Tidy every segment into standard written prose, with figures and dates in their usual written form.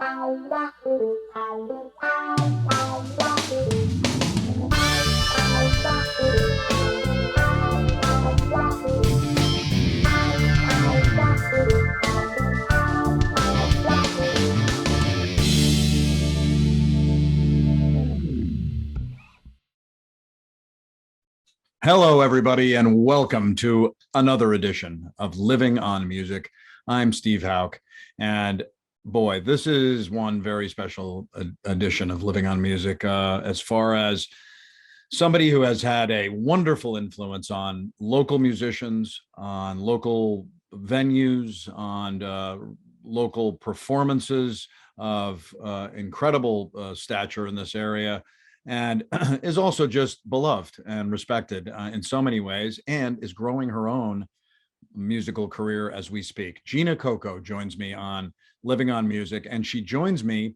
Hello, everybody, and welcome to another edition of Living on Music. I'm Steve Hauk, and boy, this is one very special edition of Living on Music as far as somebody who has had a wonderful influence on local musicians, on local venues, on local performances of incredible stature in this area, and is also just beloved and respected in so many ways, and is growing her own musical career as we speak. Gina Cocco joins me on Living on Music, and she joins me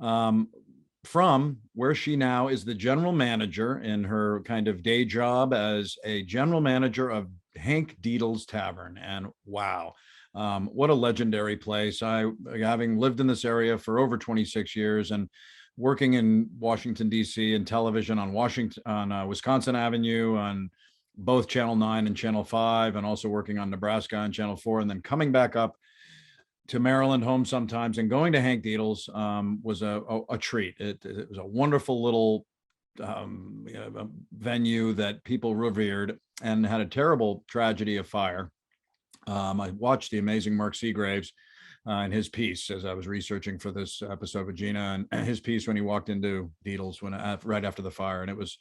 from where she now is the general manager in her kind of day job as a general manager of Hank Dietle's Tavern. And wow, what a legendary place. Having lived in this area for over 26 years and working in Washington, D.C. and television on Wisconsin Avenue on both Channel 9 and Channel 5, and also working on Nebraska on Channel 4, and then coming back up to Maryland home sometimes and going to Hank Dietle's was a treat. It was a wonderful little venue that people revered and had a terrible tragedy of fire. I watched the amazing Mark Seagraves in his piece as I was researching for this episode with Gina, and his piece when he walked into Dietle's right after the fire. And it was,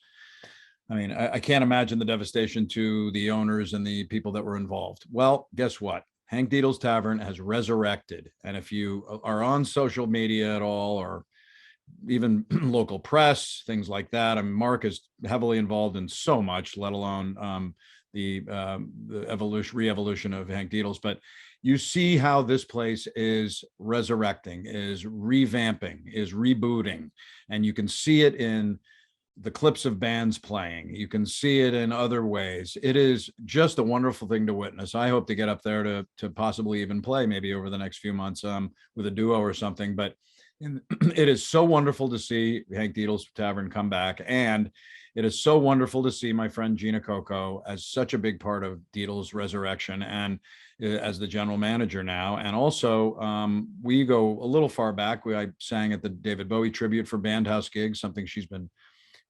I can't imagine the devastation to the owners and the people that were involved. Well, guess what? Hank Dietle's Tavern has resurrected. And if you are on social media at all, or even local press, things like that, Mark is heavily involved in so much, let alone the re-evolution of Hank Dietle's. But you see how this place is resurrecting, is revamping, is rebooting, and you can see it in the clips of bands playing. You can see it in other ways. It is just a wonderful thing to witness. I hope to get up there to possibly even play maybe over the next few months with a duo or something. But it is so wonderful to see Hank Dietle's Tavern come back, and it is so wonderful to see my friend Gina Cocco as such a big part of Dietle's resurrection, and as the general manager now. And also, we go a little far back. I sang at the David Bowie tribute for Bandhouse Gigs, something she's been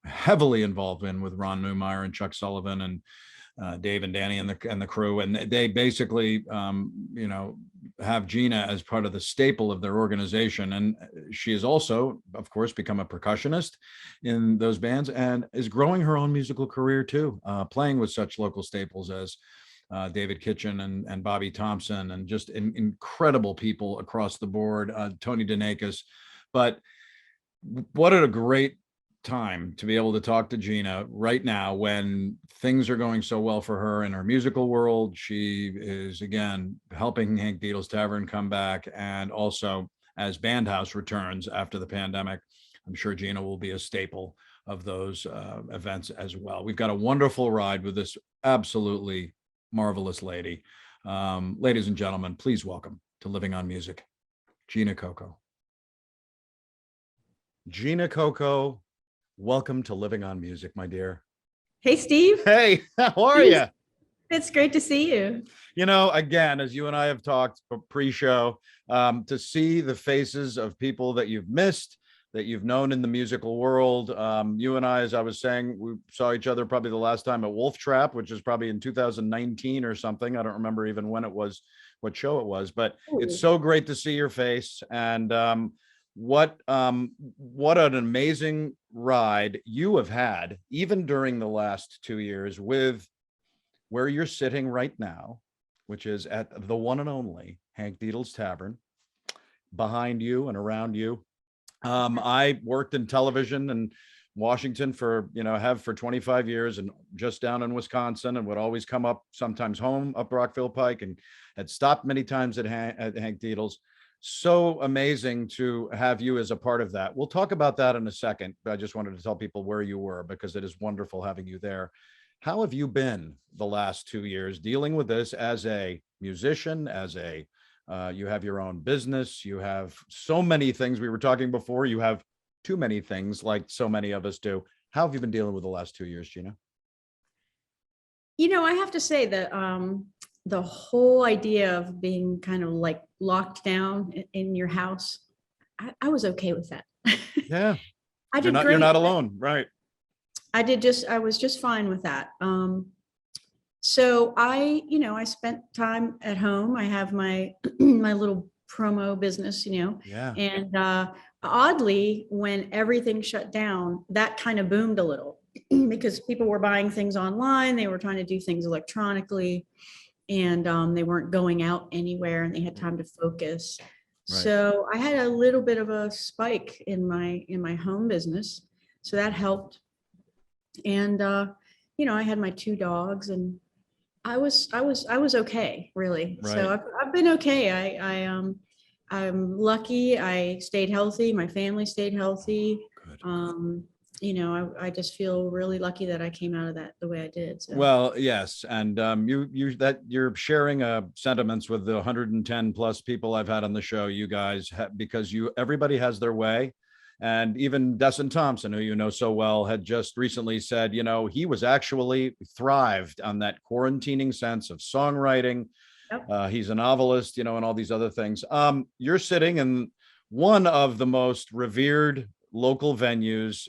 heavily involved in with Ron Neumeier and Chuck Sullivan and Dave and Danny and the crew. And they basically, have Gina as part of the staple of their organization. And she has also, of course, become a percussionist in those bands and is growing her own musical career too, playing with such local staples as David Kitchen and Bobby Thompson, and just incredible people across the board, Tony Danakis. But what a great time to be able to talk to Gina right now when things are going so well for her in her musical world. She is again helping Hank Dietle's Tavern come back, and also as Bandhouse returns after the pandemic, I'm sure Gina will be a staple of those events as well. We've got a wonderful ride with this absolutely marvelous lady. Ladies and gentlemen, please welcome to Living on Music, Gina Cocco. Gina Cocco, welcome to Living on Music, my dear. Hey, Steve. Hey, how are you? It's great to see you. Again, as you and I have talked pre-show, to see the faces of people that you've missed, that you've known in the musical world. You and I, as I was saying, we saw each other probably the last time at Wolf Trap, which is probably in 2019 or something. I don't remember even when it was, what show it was, but It's so great to see your face. And what an amazing ride you have had, even during the last 2 years, with where you're sitting right now, which is at the one and only Hank Dietle's Tavern. Behind you and around you, I worked in television in Washington for 25 years, and just down in Wisconsin, and would always come up sometimes home up Rockville Pike, and had stopped many times at Hank Dietle's. So amazing to have you as a part of that. We'll talk about that in a second, but I just wanted to tell people where you were, because it is wonderful having you there. How have you been the last 2 years dealing with this as a musician, as a You have your own business. You have so many things. We were talking before. You have too many things, like so many of us do. How have you been dealing with the last 2 years, Gina? I have to say that the whole idea of being kind of like locked down in your house, I was okay with that. Yeah, I you're did not great. alone, right? I was just fine with that. So I spent time at home. I have my my little promo business, Yeah, and oddly, when everything shut down, that kind of boomed a little because people were buying things online. They were trying to do things electronically, and they weren't going out anywhere, and they had time to focus. right. So I had a little bit of a spike in my home business, so that helped. And I had my two dogs, and I was okay, really. So Right. I've been okay. I'm lucky. I stayed healthy. My family stayed healthy. Good. I just feel really lucky that I came out of that the way I did. So Well, yes, and you're sharing sentiments with the 110 plus people I've had on the show. You guys, because everybody has their way, and even Desson Thompson, who you know so well, had just recently said, he was actually thrived on that quarantining sense of songwriting. yep. He's a novelist, and all these other things. You're sitting in one of the most revered local venues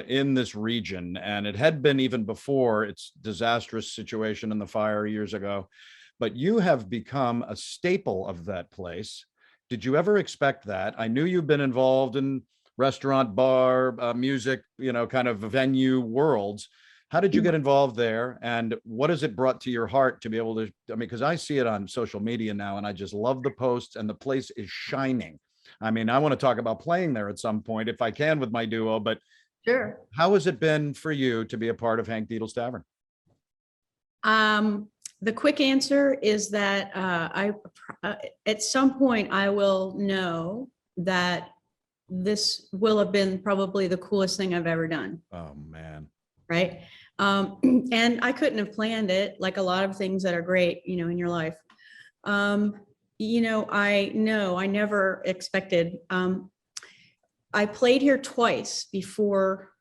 in this region, and it had been even before its disastrous situation in the fire years ago. But you have become a staple of that place. Did you ever expect that? I knew you've been involved in restaurant, bar, music, kind of venue worlds. How did you get involved there? And what has it brought to your heart to be able to, because I see it on social media now, and I just love the posts, and the place is shining. I mean, I want to talk about playing there at some point if I can with my duo, but Sure. how has it been for you to be a part of Hank Dietle's Tavern? The quick answer is that at some point I will know that this will have been probably the coolest thing I've ever done. Oh, man. Right. And I couldn't have planned it, like a lot of things that are great, in your life. I never expected. I played here twice before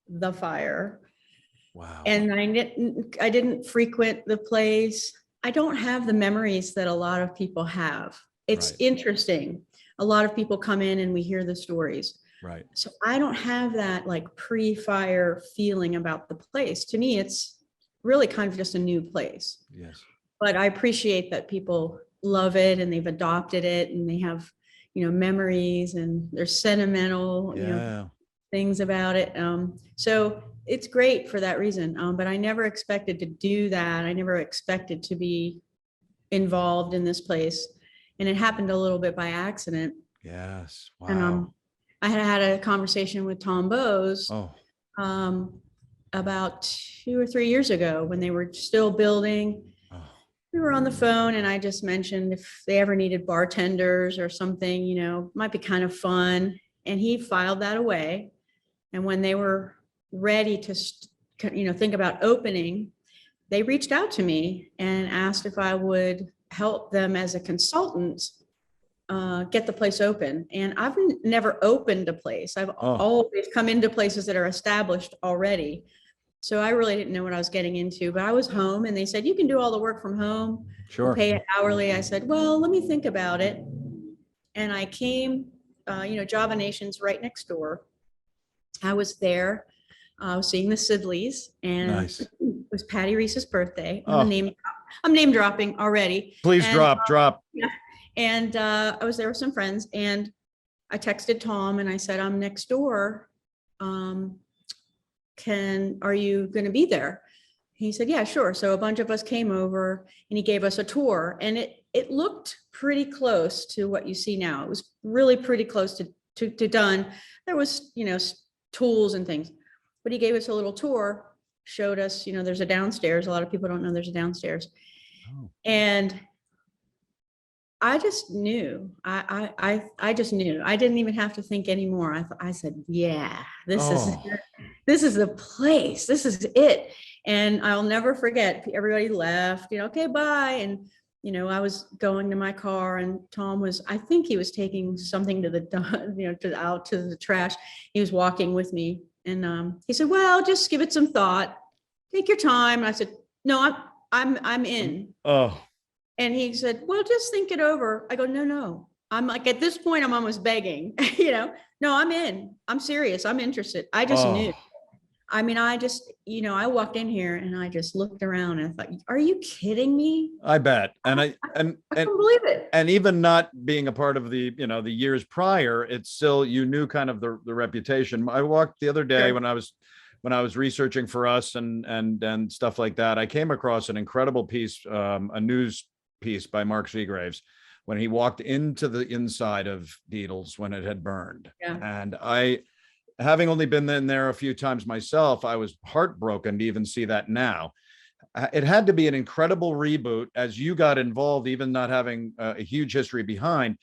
the fire. Wow. And I didn't frequent the place. I don't have the memories that a lot of people have. It's Right. interesting. A lot of people come in and we hear the stories. Right. So I don't have that like pre-fire feeling about the place. To me, it's really kind of just a new place. Yes. But I appreciate that people love it and they've adopted it and they have, memories and they're sentimental, Yeah. things about it. So it's great for that reason. But I never expected to do that. I never expected to be involved in this place. And it happened a little bit by accident. Yes. And Wow. I had a conversation with Tom Bowes Oh, about 2 or 3 years ago when they were still building. oh, We were on the phone and I just mentioned if they ever needed bartenders or something, might be kind of fun. And he filed that away. And when they were ready to, think about opening, they reached out to me and asked if I would help them as a consultant get the place open. And I've never opened a place. I've oh, always come into places that are established already. So I really didn't know what I was getting into, but I was home and they said, you can do all the work from home. We'll sure. pay it hourly. I said, well, let me think about it. And I came, Java Nation's right next door. I was there. I was seeing the Sidleys, and Nice. it was Patty Reese's birthday. Oh. I'm name dropping already. Please And, drop. Yeah. And I was there with some friends, and I texted Tom and I said, I'm next door. Are you going to be there? He said, yeah, sure. So a bunch of us came over and he gave us a tour, and it looked pretty close to what you see now. It was really pretty close to done. There was, tools and things, but he gave us a little tour, showed us, there's a downstairs. A lot of people don't know there's a downstairs. Oh. And I just knew. I just knew. I didn't even have to think anymore. I said, yeah, this is the place. This is it. And I'll never forget. Everybody left. Okay, bye. And I was going to my car and Tom was, I think he was taking something to the, out to the trash. He was walking with me and he said, well, just give it some thought. Take your time. And I said, no, I'm in. Oh, And he said, well, just think it over. I go, no. I'm like, at this point, I'm almost begging, no, I'm in. I'm serious. I'm interested. I just knew. oh, I mean, I just, I walked in here and I just looked around and I thought, are you kidding me? I bet. And I couldn't believe it. and even not being a part of the, the years prior, it's still, you knew kind of the reputation. I walked the other day Sure. when I was researching for us and stuff like that. I came across an incredible piece, a news piece by Mark Seagraves when he walked into the inside of Dietle's when it had burned. Yeah. And having only been in there a few times myself, I was heartbroken to even see that now. It had to be an incredible reboot as you got involved, even not having a huge history behind,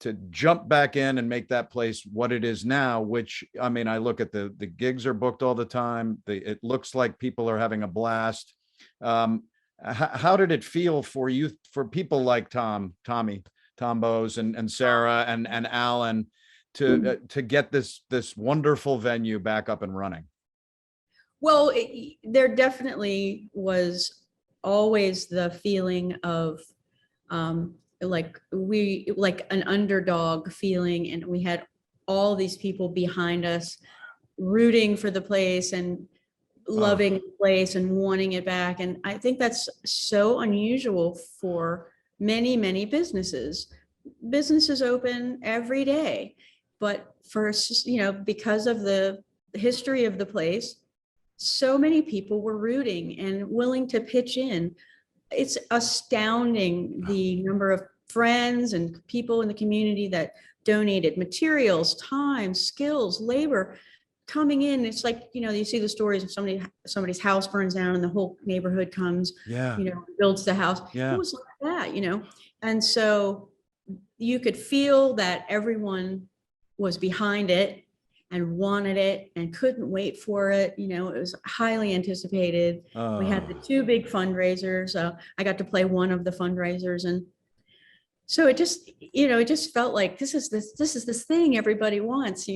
to jump back in and make that place what it is now, which, I mean, I look at the gigs are booked all the time. It looks like people are having a blast. How did it feel for you, for people like Tom Bose and Sarah and Alan to get this wonderful venue back up and running? Well, there definitely was always the feeling of like an underdog feeling, and we had all these people behind us rooting for the place and loving the place and wanting it back. And I think that's so unusual for many, many businesses. Businesses open every day, but because of the history of the place, so many people were rooting and willing to pitch in. It's astounding the number of friends and people in the community that donated materials, time, skills, labor coming in. It's like, you see the stories of somebody's house burns down and the whole neighborhood comes, builds the house. Yeah. It was like that, and so you could feel that everyone was behind it and wanted it and couldn't wait for it. It was highly anticipated. We had the two big fundraisers. I got to play one of the fundraisers. And so it just felt like this is this thing everybody wants,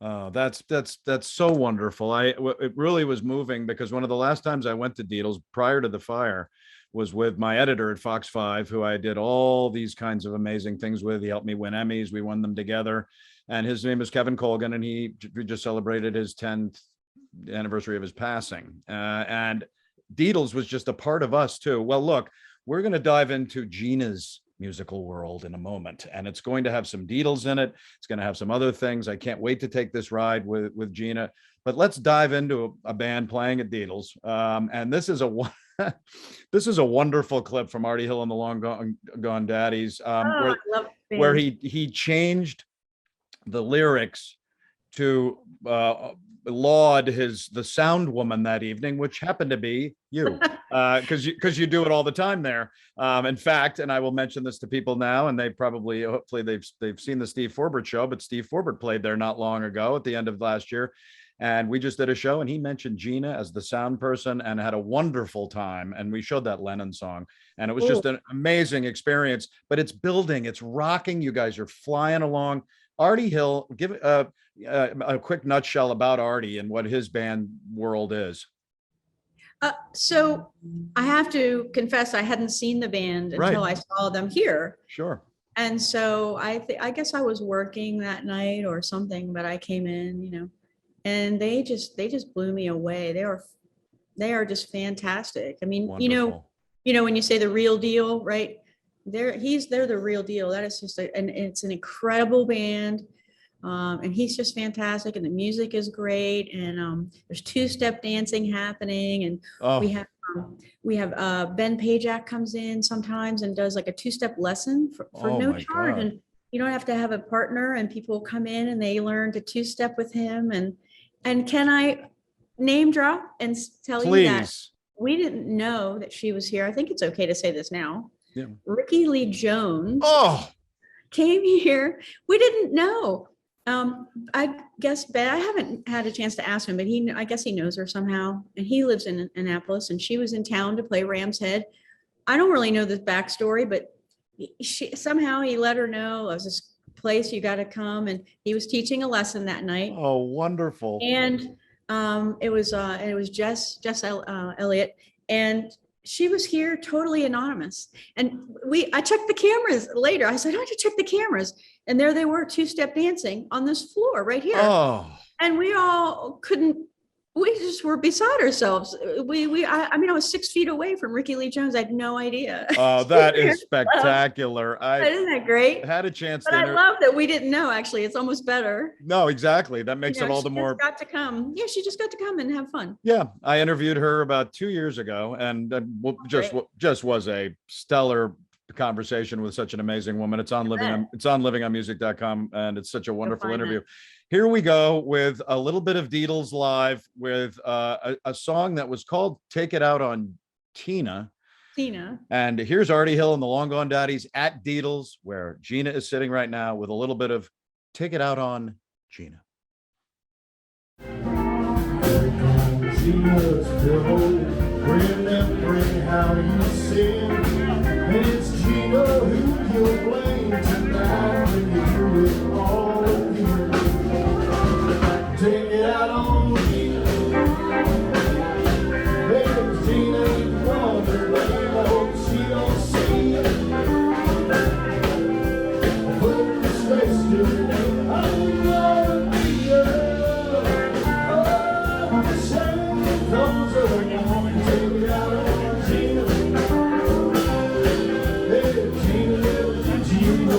Oh, that's so wonderful. It really was moving because one of the last times I went to Dietl's prior to the fire was with my editor at Fox 5, who I did all these kinds of amazing things with. He helped me win Emmys. We won them together. And his name is Kevin Colgan, and we just celebrated his 10th anniversary of his passing. And Dietl's was just a part of us too. Well, look, we're going to dive into Gina's musical world in a moment, and it's going to have some Dietl's in it. It's going to have some other things. I can't wait to take this ride with Gina. But let's dive into a band playing at Dietl's. And this is a wonderful clip from Artie Hill and the Long Gone Daddies, where he changed the lyrics to laud the sound woman that evening, which happened to be you, because you do it all the time there. In fact, and I will mention this to people now, and hopefully they've seen the Steve Forbert show, but Steve Forbert played there not long ago at the end of last year. And we just did a show and he mentioned Gina as the sound person and had a wonderful time. And we showed that Lennon song and it was just an amazing experience, but it's building, it's rocking. You guys are flying along. Artie Hill, give a quick nutshell about Artie and what his band world is. So I have to confess, I hadn't seen the band until I saw them here. Sure. And so I guess I was working that night or something, but I came in, and they just blew me away. They are just fantastic. I mean, wonderful. When you say the real deal, right? They're the real deal. That is just and it's an incredible band. And he's just fantastic, and the music is great. And there's two-step dancing happening, and we have Ben Pajak comes in sometimes and does like a two-step lesson for no charge, and you don't have to have a partner. And people come in and they learn to two-step with him. And can I name drop and tell you that we didn't know that she was here? I think it's okay to say this now. Yeah. Ricky Lee Jones came here. We didn't know. I guess Ben, I haven't had a chance to ask him, but I guess he knows her somehow. And he lives in Annapolis, and she was in town to play Ram's Head. I don't really know the backstory, but somehow he let her know there's this place you got to come, and he was teaching a lesson that night. Oh, wonderful. And it was Jess Elliott, and she was here totally anonymous. And I checked the cameras later. I said, I had to check the cameras, and there they were, two-step dancing on this floor right here. Oh, And we all couldn't. We just were beside ourselves. I mean, I was 6 feet away from Ricky Lee Jones. I had no idea. oh, that is spectacular. Isn't that great? Had a chance but I love that we didn't know. Actually, it's almost better. No, exactly. That makes it all the more. Got to come. Yeah, she just got to come and have fun. Yeah, I interviewed her about 2 years ago, and just was a stellar conversation with such an amazing woman. It's on livingonmusic.com, and it's such a wonderful interview. Here we go with a little bit of Dietle's live with a song that was called "Take It Out on Tina." And here's Artie Hill and the Long Gone Daddies at Dietle's, where Gina is sitting right now, with a little bit of "Take It Out on Gina." Gina's devil, remembering how you sin. And it's Gina who you'll blame tonight when you do it all again. Take it out on Gina. Baby, Gina ain't wonder, babe, I hope she don't see it. Put the stress to her name, I'm gonna be her. Oh, the shame comes around. Take it out on Gina. Hey, Gina, little Gina.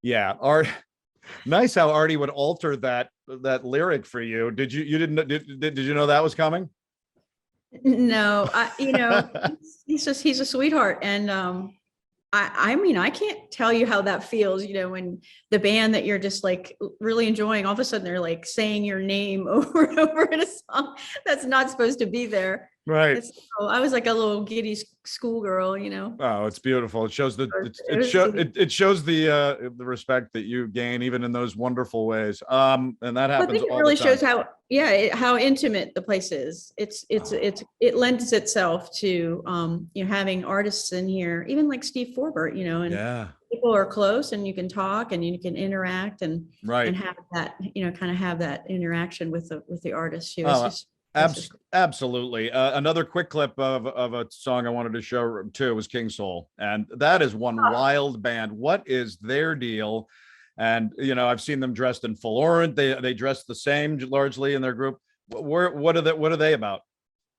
Yeah, Art. Nice how Artie would alter that lyric for you. Did you know that was coming? No, he's a sweetheart, and I mean, I can't tell you how that feels, when the band that you're just like really enjoying, all of a sudden they're like saying your name over and over in a song that's not supposed to be there. Right. I was like a little giddy schoolgirl, Oh, it's beautiful. It shows it shows the respect that you gain even in those wonderful ways. And that happens. I think it really shows how intimate the place is. It lends itself to having artists in here, even like Steve Forbert, and people are close and you can talk and you can interact and have that, kind of have that interaction with the artist. She was Absolutely. Another quick clip of a song I wanted to show too was King Soul, and that is one wild band. What is their deal? And I've seen them dressed in full orange. They dress the same largely in their group. What are they about?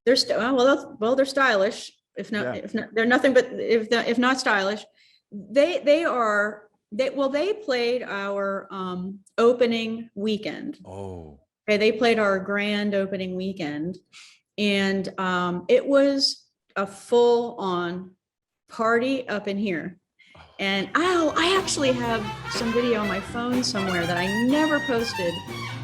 They're they're stylish. If not, they're nothing but if not stylish. They played our opening weekend. Oh. Okay, they played our grand opening weekend, and it was a full-on party up in here. And I actually have some video on my phone somewhere that I never posted,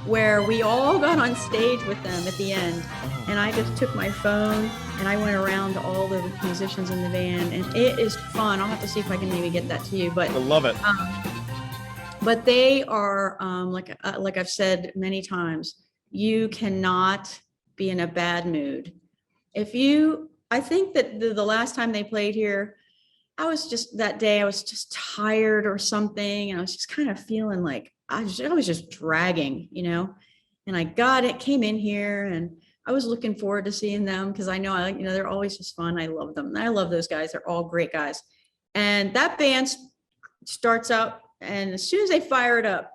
where we all got on stage with them at the end, and I just took my phone and I went around to all the musicians in the band, and it is fun. I'll have to see if I can maybe get that to you. But I love it. But they are, like I've said many times, you cannot be in a bad mood. I think that the last time they played here, I was just tired or something. And I was just kind of feeling like I was just dragging, and I came in here and I was looking forward to seeing them because I know, they're always just fun. I love them. I love those guys. They're all great guys. And that band starts out, and as soon as they fire it up,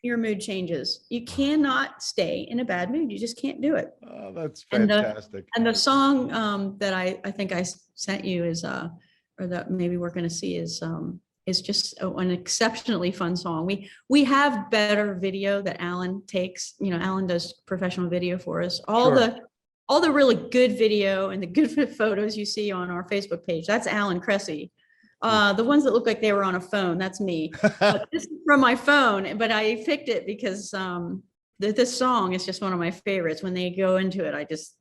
your mood changes. You cannot stay in a bad mood. You just can't do it. Oh, that's fantastic. And the song that I think I sent you is, or that maybe we're going to see is just an exceptionally fun song. We have better video that Alan takes. Alan does professional video for us. All the really good video and the good photos you see on our Facebook page, that's Alan Cressy. The ones that look like they were on a phone, that's me. But this is from my phone, but I picked it because this song is just one of my favorites. When they go into it, I just,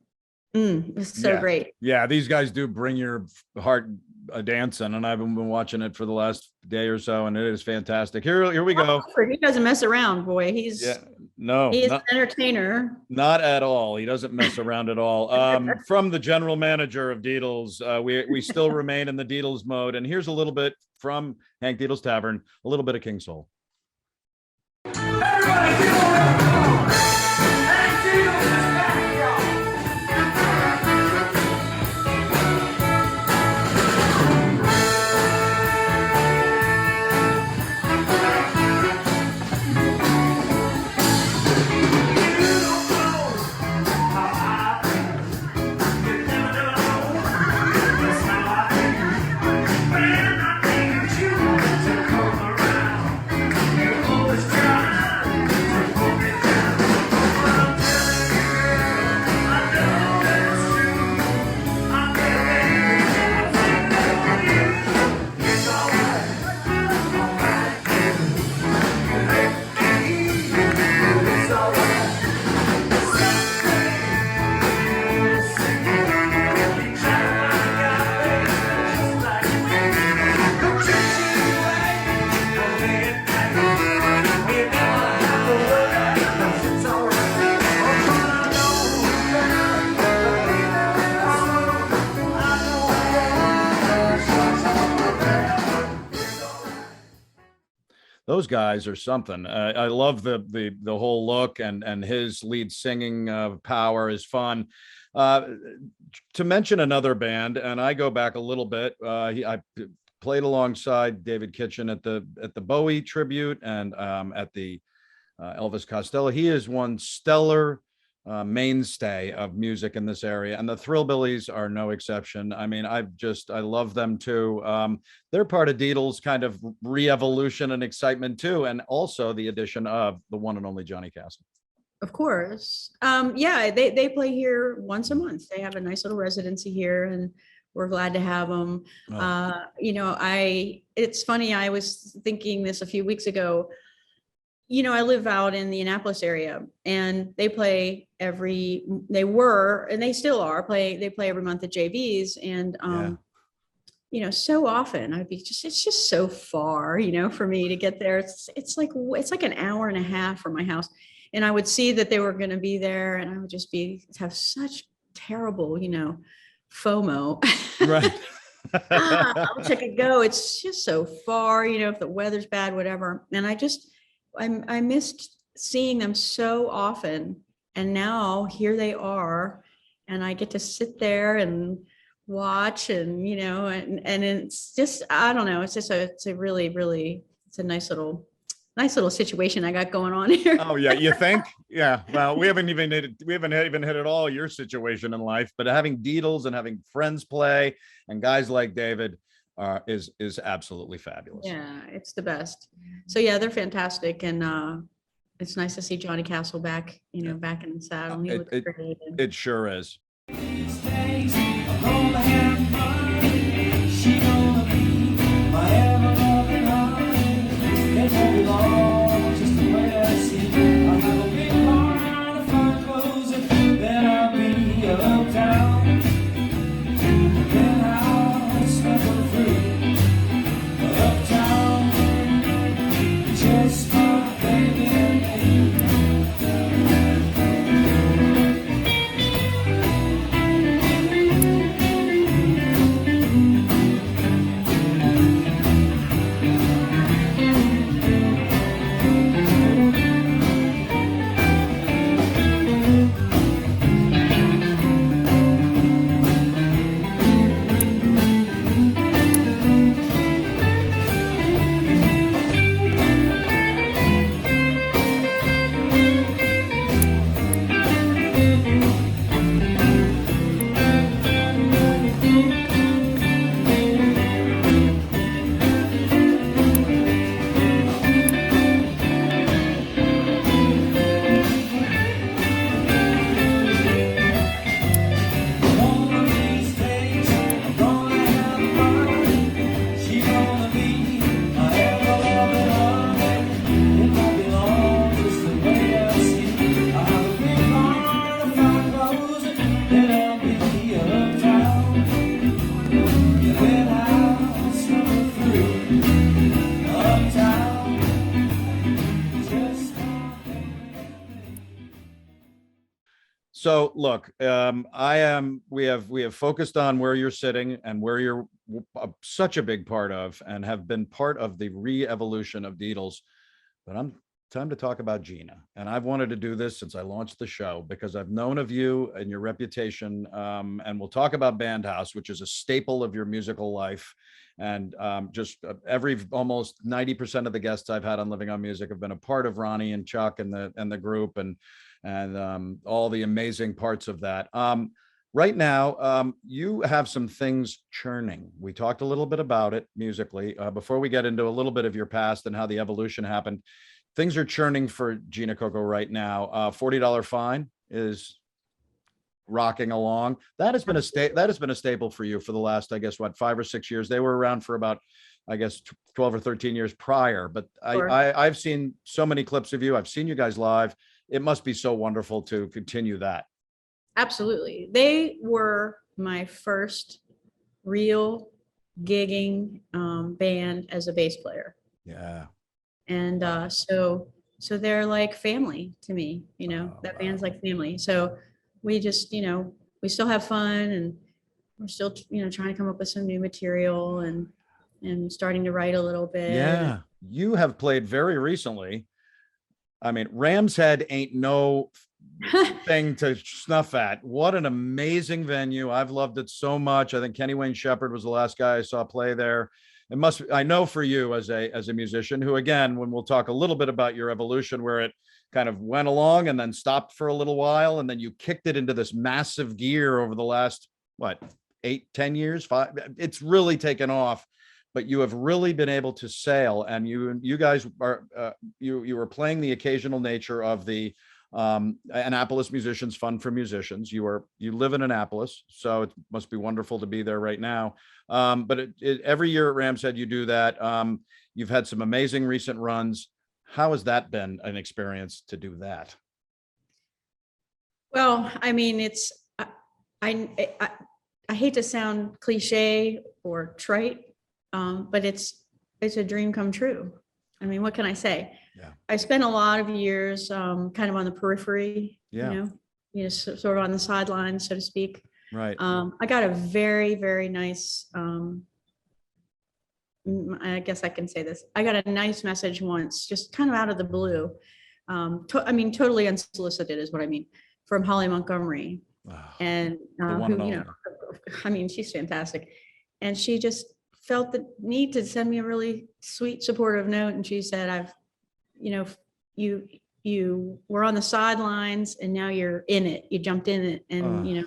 it's so Yeah. great. Yeah, these guys do bring your heart a dancing, and I've been watching it for the last day or so, and it is fantastic. Here we go. He doesn't mess around, boy. He's No, he is an entertainer. not at all. He doesn't mess around at all. From the general manager of Dietle's, we still remain in the Dietle's mode, and here's a little bit from Hank Dietle's Tavern, a little bit of King Soul. Everybody, give a round of applause. Hank Dietle's is back, y'all. Those guys are something. I love the whole look, and his lead singing power is fun. To mention another band, and I go back a little bit. I played alongside David Kitchen at the Bowie tribute and at the Elvis Costello. He is one stellar mainstay of music in this area, and the Thrillbillies are no exception. I mean, I love them too. They're part of Dietle's kind of re-evolution and excitement too, and also the addition of the one and only Johnny Castle. Of course. Yeah, they play here once a month. They have a nice little residency here, and we're glad to have them. Oh. It's funny, I was thinking this a few weeks ago. I live out in the Annapolis area, and they play and they still are they play every month at JV's. And, so often it's just so far, for me to get there. It's like an hour and a half from my house. And I would see that they were going to be there, and I would just have such terrible, FOMO. Right. I wish I could go. It's just so far, if the weather's bad, whatever. And I missed seeing them so often, and now here they are, and I get to sit there and watch, and and it's just, I don't know, it's a really, really, it's a nice little situation I got going on here. Oh yeah, you think? Yeah. Well, we haven't even hit it all your situation in life, but having Dietle's and having friends play and guys like David is absolutely fabulous. Yeah, it's the best. So yeah, they're fantastic, and it's nice to see Johnny Castle back, back in the saddle. He looks great. It sure is. So look, we have focused on where you're sitting and where you're such a big part of and have been part of the re-evolution of Dietle's. But I'm time to talk about Gina. And I've wanted to do this since I launched the show because I've known of you and your reputation. And we'll talk about Bandhouse, which is a staple of your musical life. And just every almost 90% of the guests I've had on Living on Music have been a part of Ronnie and Chuck and the group and all the amazing parts of that. Right now, you have some things churning. We talked a little bit about it musically before we get into a little bit of your past and how the evolution happened. Things are churning for Gina Cocco right now. $40 Fine is rocking along. That has been a staple for you for the last, I guess, what, 5 or 6 years. They were around for about, I guess, 12 or 13 years prior. But Sure. I've seen so many clips of you. I've seen you guys live. It must be so wonderful to continue that. Absolutely. They were my first real gigging band as a bass player. Yeah. And so they're like family to me, that band's like family. So we just, we still have fun and we're still, trying to come up with some new material and starting to write a little bit. Yeah. You have played very recently. I mean, Ram's Head ain't no thing to snuff at. What an amazing venue. I've loved it so much. I think Kenny Wayne Shepherd was the last guy I saw play there. It must, I know for you as a musician who, again, when we'll talk a little bit about your evolution, where it kind of went along and then stopped for a little while, and then you kicked it into this massive gear over the last, what, 8-10 years, 5, it's really taken off. But you have really been able to sail, and you guys are you were playing the occasional nature of the Annapolis Musicians Fund for Musicians. You live in Annapolis, so it must be wonderful to be there right now. But every year at Ram's Head you do that. You've had some amazing recent runs. How has that been an experience to do that? Well, I mean, I hate to sound cliche or trite, but it's a dream come true. I mean, what can I say? Yeah. I spent a lot of years kind of on the periphery, Yeah. Sort of on the sidelines, so to speak. Right. I got a very, very nice, I guess I can say this. I got a nice message once, just kind of out of the blue. Totally unsolicited is what I mean, from Holly Montgomery. Wow. And who, she's fantastic. And she just felt the need to send me a really sweet, supportive note. And she said, you were on the sidelines and now you're in it. You jumped in it and,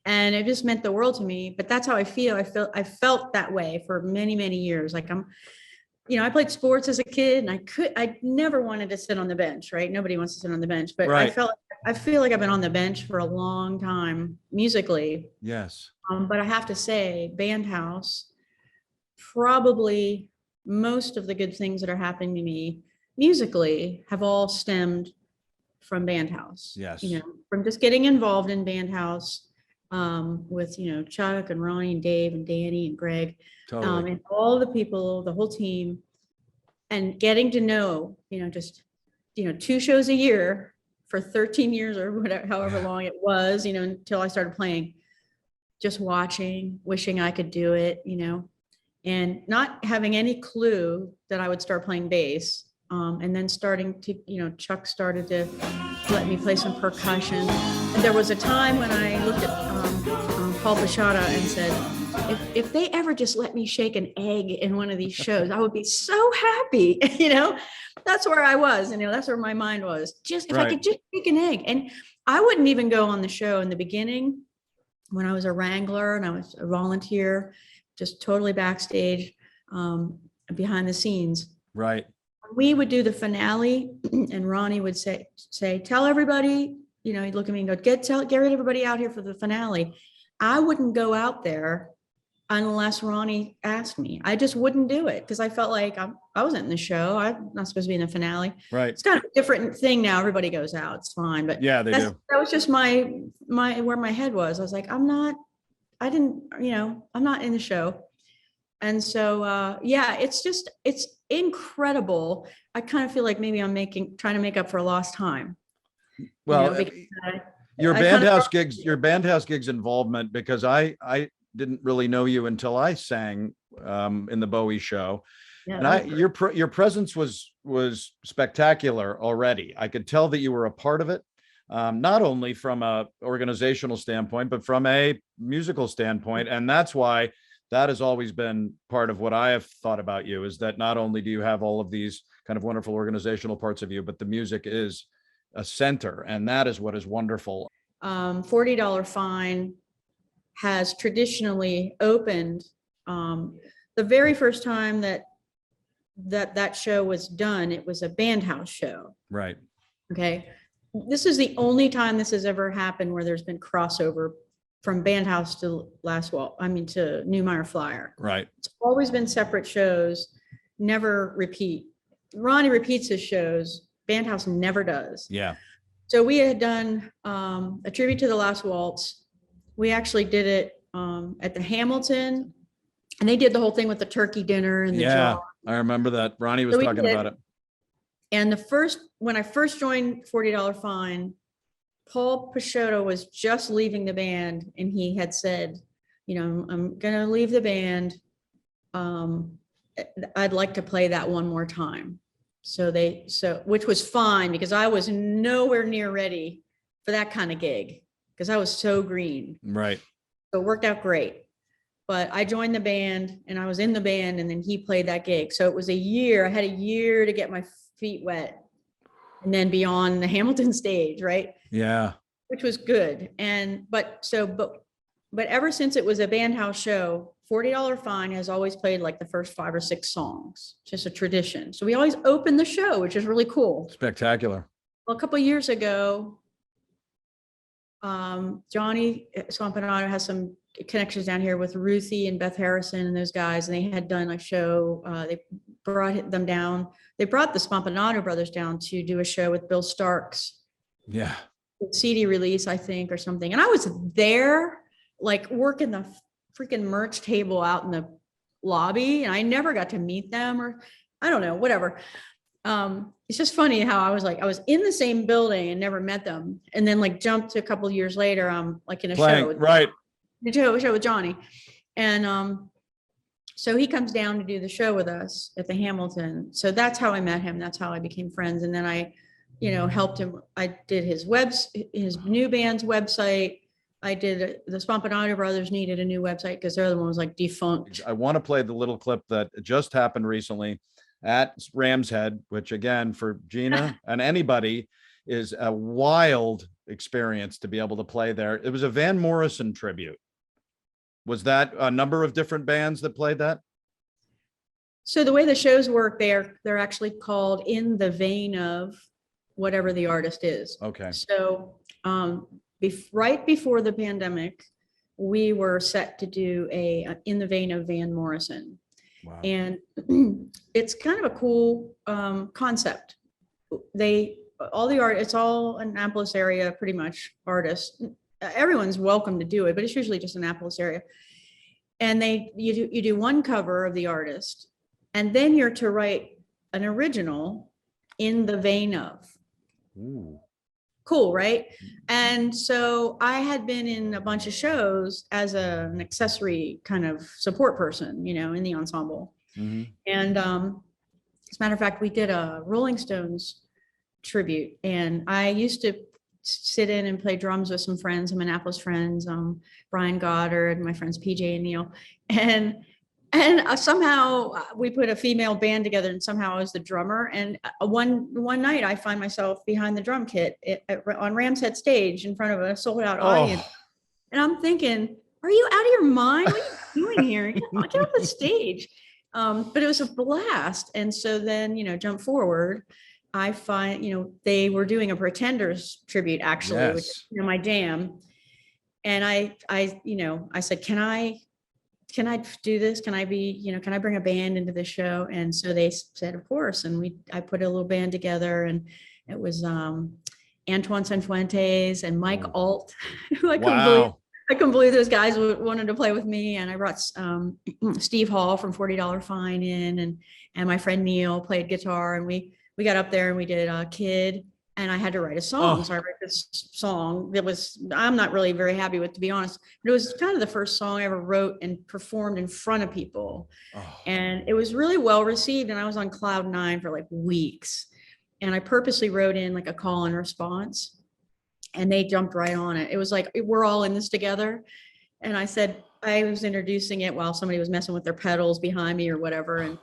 and it just meant the world to me. But that's how I feel. I felt that way for many, many years. Like I played sports as a kid and I never wanted to sit on the bench, right? Nobody wants to sit on the bench, but right. I feel like I've been on the bench for a long time musically. Yes. But I have to say, Bandhouse, probably most of the good things that are happening to me musically have all stemmed from Bandhouse. Yes. From just getting involved in Bandhouse with, Chuck and Ronnie and Dave and Danny and Greg, Totally. and all the people, the whole team, and getting to know, just, 2 shows a year for 13 years or whatever, however long it was, until I started playing, just watching, wishing I could do it, and not having any clue that I would start playing bass. And then starting to, Chuck started to let me play some percussion. And there was a time when I looked at Paul Bashada and said, if they ever just let me shake an egg in one of these shows, I would be so happy. That's where I was, that's where my mind was. Just if I could just shake an egg. And I wouldn't even go on the show in the beginning when I was a wrangler and I was a volunteer, just totally backstage, behind the scenes. Right. We would do the finale and Ronnie would say, tell everybody, he'd look at me and go, get everybody out here for the finale. I wouldn't go out there unless Ronnie asked me. I just wouldn't do it because I felt like I wasn't in the show. I'm not supposed to be in the finale. Right. It's kind of a different thing now. Everybody goes out. It's fine. But yeah, they do. That was just my where my head was. I was like, I'm not in the show. And so, it's incredible. I kind of feel like maybe I'm trying to make up for lost time. Well, your I kind of- bandhouse gigs involvement, because I didn't really know you until I sang in the Bowie show. Yeah, And that was great. your presence was spectacular already. I could tell that you were a part of it, not only from a organizational standpoint, but from a musical standpoint. And that's why that has always been part of what I have thought about you, is that not only do you have all of these kind of wonderful organizational parts of you, but the music is a center, and that is what is wonderful. $40 fine has traditionally opened. The very first time that show was done, it was a Bandhouse show. Right. Okay. This is the only time this has ever happened where there's been crossover from Bandhouse to to Newmeyer Flyer. Right. It's always been separate shows, never repeat. Ronnie repeats his shows. Bandhouse never does. Yeah. So we had done a tribute to the Last Waltz. We actually did it at the Hamilton, and they did the whole thing with the turkey dinner and the Yeah. jar. I remember that. Ronnie was So we talking did. about it. And when I first joined $40 Fine, Paul Picciotto was just leaving the band, and he had said, I'm gonna leave the band. I'd like to play that one more time. Which was fine, because I was nowhere near ready for that kind of gig, because I was so green. Right. So it worked out great. But I joined the band, and I was in the band, and then he played that gig. So it was a year. I had a year to get my feet wet, and then be on the Hamilton stage, right? Yeah. Which was good. But ever since it was a Bandhouse show, $40 Fine has always played like the first 5 or 6 songs, just a tradition. So we always open the show, which is really cool. Spectacular. Well, a couple of years ago, Johnny Swampanato has some connections down here with Ruthie and Beth Harrison and those guys, and they had done a show. They brought them down. They brought the Spampanato brothers down to do a show with Bill Starks. Yeah. CD release, I think, or something. And I was there, like working the freaking merch table out in the lobby, and I never got to meet them, or I don't know, whatever. It's just funny how I was in the same building and never met them, and then like jumped a couple of years later, I'm like in a Playing, show with, right. the show with Johnny, and so he comes down to do the show with us at the Hamilton. So that's how I met him. That's how I became friends, and then I helped him. I did his new band's website. I did the Spampanato brothers needed a new website because their other one was like defunct. I want to play the little clip that just happened recently at Ram's Head, which again, for Gina and anybody, is a wild experience to be able to play there. It was a Van Morrison tribute. Was that a number of different bands that played that? So the way the shows work, they're actually called In the Vein of whatever the artist is. Okay. So right before the pandemic, we were set to do a In the Vein of Van Morrison. Wow. And it's kind of a cool concept. It's all Annapolis area, pretty much, artists. Everyone's welcome to do it, but it's usually just Annapolis area. And you do one cover of the artist, and then you're to write an original in the vein of. Ooh. Cool, right? And so I had been in a bunch of shows as an accessory kind of support person, in the ensemble. Mm-hmm. And as a matter of fact, we did a Rolling Stones tribute, and I used to sit in and play drums with some friends, some Annapolis friends, Brian Goddard, my friends PJ and Neil, and somehow we put a female band together, and somehow I was the drummer. And one night I find myself behind the drum kit on Ram's Head stage in front of a sold out audience. And I'm thinking, are you out of your mind? What are you doing here? Get off the stage. But it was a blast. And so then, jump forward, I find, they were doing a Pretenders tribute, actually, Yes. which is my jam. And I said, can I do this? Can I bring a band into the show? And so they said, of course. And I put a little band together, and it was Antoine Sanfuentes and Mike Alt, who I couldn't believe those guys wanted to play with me. And I brought Steve Hall from $40 Fine in, and my friend Neil played guitar, and we got up there and we did Kid and I had to write a song. So I wrote this song that I'm not really very happy with, to be honest, but it was kind of the first song I ever wrote and performed in front of people. And it was really well received. And I was on cloud 9 for like weeks. And I purposely wrote in like a call and response, and they jumped right on it. It was like, we're all in this together. And I said, I was introducing it while somebody was messing with their pedals behind me or whatever. And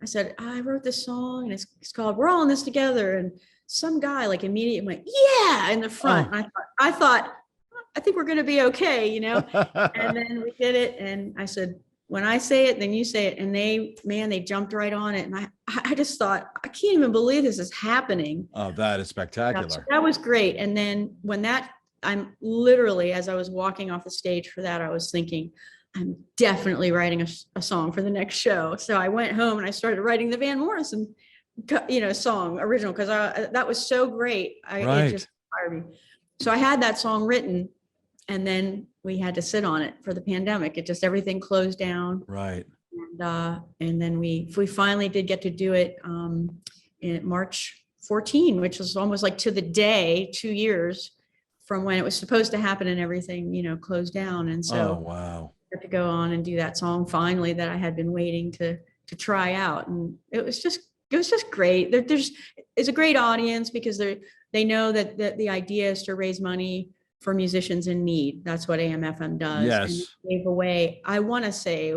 I said, I wrote this song and it's called We're All in This Together. And some guy like immediately went, yeah, in the front. And I thought, I think we're going to be okay, you know? And then we did it. And I said, when I say it, then you say it. And they jumped right on it. And I just thought, I can't even believe this is happening. Oh, that is spectacular. So that was great. And then I'm literally, as I was walking off the stage for that, I was thinking, I'm definitely writing a song for the next show. So I went home and I started writing the Van Morrison, song original, because that was so great. It just inspired me. So I had that song written, and then we had to sit on it for the pandemic. Everything closed down. Right. And then we finally did get to do it in March 14, which was almost like to the day, 2 years from when it was supposed to happen, and everything, closed down. And so wow. I got to go on and do that song finally that I had been waiting to try out. And it was just great. It's a great audience because they know that the idea is to raise money for musicians in need. That's what AM/FM does. Yes. And they gave away, I want to say,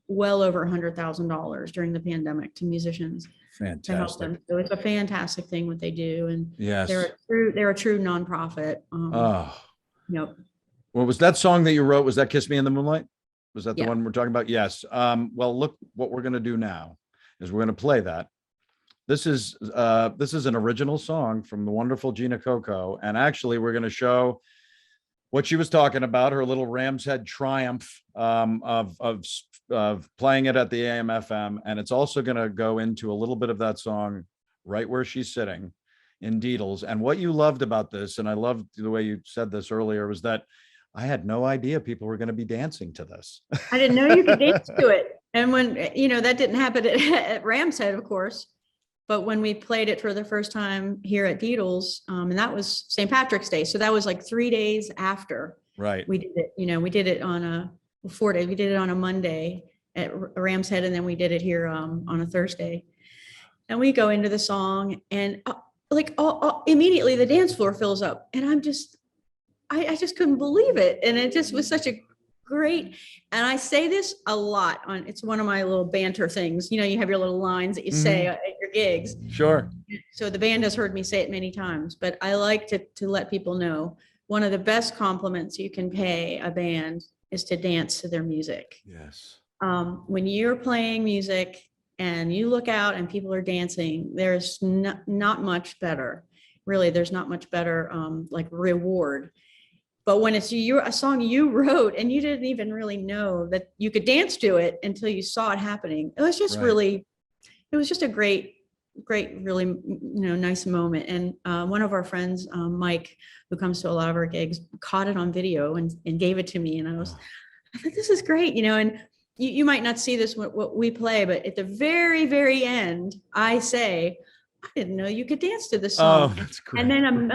well over $100,000 during the pandemic to musicians. Fantastic. To help them. So it's a fantastic thing what they do. And yes, they're a true nonprofit. Well, was that song that you wrote, was that Kiss Me in the Moonlight? Was that the Yeah. one we're talking about? Yes. Well, look, what we're going to do now is we're going to play that. This is an original song from the wonderful Gina Cocco. And actually, we're going to show what she was talking about, her little Ram's Head triumph of playing it at the AM/FM. And it's also going to go into a little bit of that song right where she's sitting in Dietle's. And what you loved about this, and I loved the way you said this earlier, was that I had no idea people were going to be dancing to this. I didn't know you could dance to it. And when, that didn't happen at Ram's Head, of course. But when we played it for the first time here at Dietle's, and that was St. Patrick's Day. So that was like 3 days after we did it. We did it on 4 days. We did it on a Monday at Ram's Head, and then we did it here on a Thursday. And we go into the song, and immediately the dance floor fills up. And I just couldn't believe it. And it just was such a great, and I say this a lot it's one of my little banter things. You have your little lines that you say at your gigs. Sure. So the band has heard me say it many times, but I like to let people know one of the best compliments you can pay a band is to dance to their music. Yes. When you're playing music and you look out and people are dancing, there's not much better. Really, there's not much better reward. But when it's a song you wrote and you didn't even really know that you could dance to it until you saw it happening, it was just it was just a great, really, nice moment. And one of our friends, Mike, who comes to a lot of our gigs, caught it on video and gave it to me. And I thought, this is great, and you might not see this what we play, but at the very, very end, I say, I didn't know you could dance to this song. Oh, that's great. And then I'm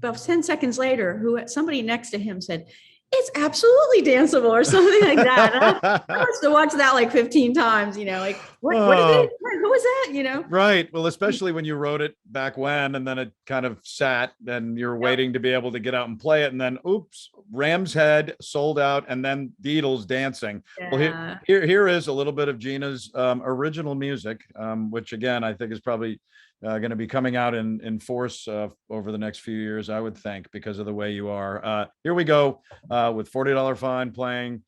about 10 seconds later, somebody next to him said, it's absolutely danceable or something like that. And I must have watched that like 15 times, what is it? Who was that? Right. Well, especially when you wrote it back when, and then it kind of sat and you're waiting to be able to get out and play it. And then, oops, Ram's Head sold out, and then Dietle's dancing. Yeah. Well, here is a little bit of Gina's original music, which again, I think is probably going to be coming out in force over the next few years, I would think, because of the way you are. Here we go with $40 Fine playing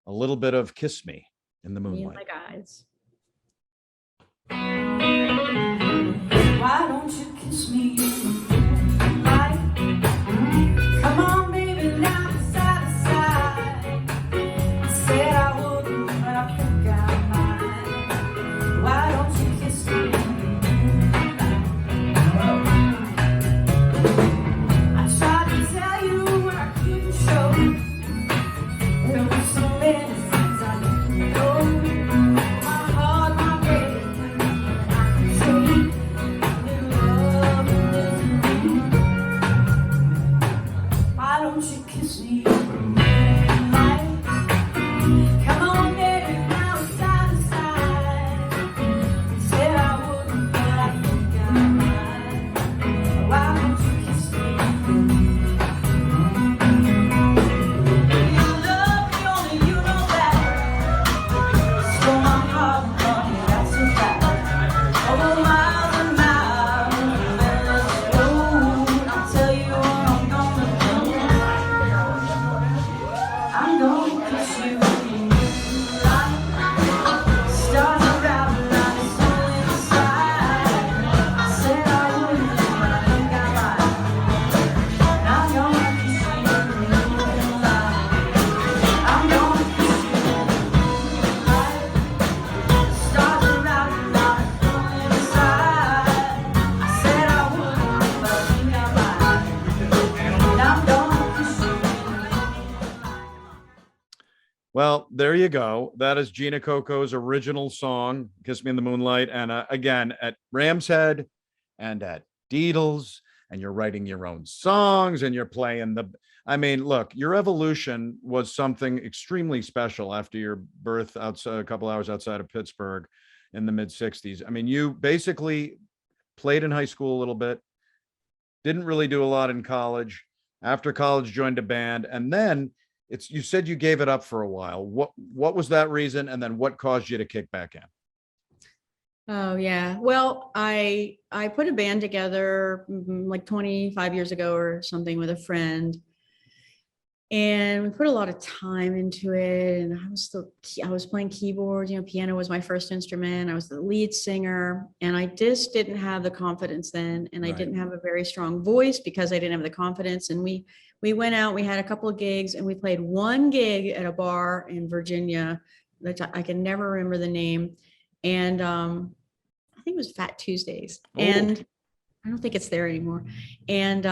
a little bit of Kiss Me in the Moonlight. Me and my guys. Why don't you kiss me in the moonlight? Come on, baby, now side to side. I said I wouldn't, but I think I might. Why don't you kiss me in the I tried to tell you what I couldn't show. There were so many things I didn't know. My heart, my brain, I can take a little love and Well, there you go. That is Gina Cocco's original song, Kiss Me in the Moonlight. And again, at Ram's Head and at Dietle's, and you're writing your own songs and you're playing I mean, look, your evolution was something extremely special after your birth outside a couple hours outside of Pittsburgh in the mid 60s. I mean, you basically played in high school a little bit, didn't really do a lot in college. After college, joined a band, and then you said you gave it up for a while. What was that reason? And then what caused you to kick back in? Oh yeah. Well, I put a band together like 25 years ago or something with a friend. And we put a lot of time into it. And I was playing keyboard, piano was my first instrument. I was the lead singer, and I just didn't have the confidence then. And I Right. didn't have a very strong voice because I didn't have the confidence. And we went out, we had a couple of gigs, and we played one gig at a bar in Virginia that I can never remember the name. And I think it was Fat Tuesdays. Oh. And I don't think it's there anymore. And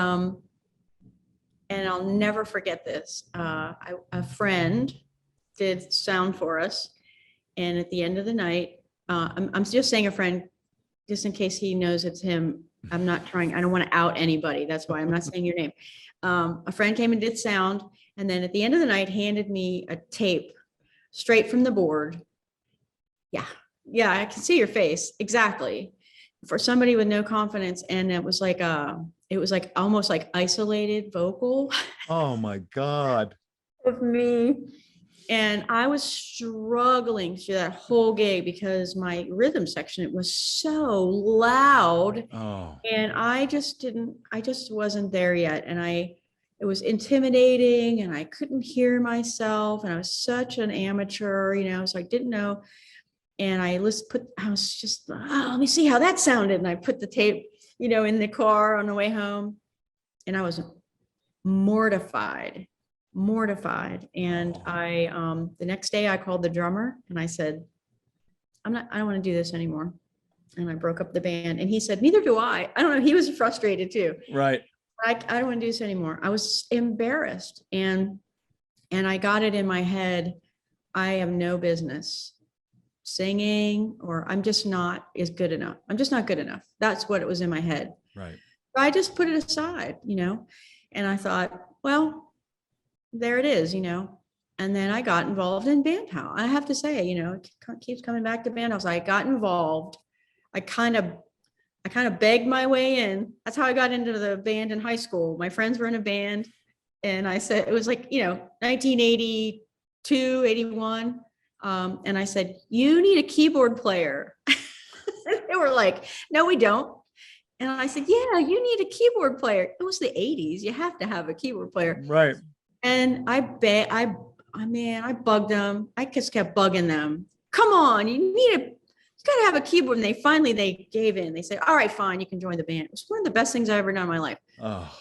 I'll never forget this. A friend did sound for us. And at the end of the night, I'm just saying a friend, just in case he knows it's him. I don't want to out anybody. That's why I'm not saying your name. A friend came and did sound. And then at the end of the night, handed me a tape straight from the board. Yeah. Yeah. I can see your face. Exactly. For somebody with no confidence. And it was like almost like isolated vocal Oh my God. of me. And I was struggling through that whole gig because my rhythm section, it was so loud. Oh, And I just wasn't there yet. And it was intimidating, and I couldn't hear myself. And I was such an amateur, so I didn't know. And I was just, let me see how that sounded. And I put the tape, in the car on the way home, and I was mortified. And the next day I called the drummer and I said, I don't want to do this anymore. And I broke up the band, and he said, neither do I. I don't know. He was frustrated too. right. I don't want to do this anymore. I was embarrassed. And I got it in my head. I have no business singing, or I'm just not good enough. I'm just not good enough. That's what it was in my head. Right. I just put it aside, and I thought, well, there it is, And then I got involved in Bandhouse. I have to say, it keeps coming back to Bandhouse. I got involved. I kind of begged my way in. That's how I got into the band in high school. My friends were in a band, and I said, it was like, 1982, 81. And I said, you need a keyboard player. They were like, no, we don't. And I said, yeah, you need a keyboard player. It was the 80s. You have to have a keyboard player. Right. And I bugged them. I just kept bugging them. Come on, you got to have a keyboard. And they gave in. They said, all right, fine, you can join the band. It was one of the best things I ever done in my life. Oh,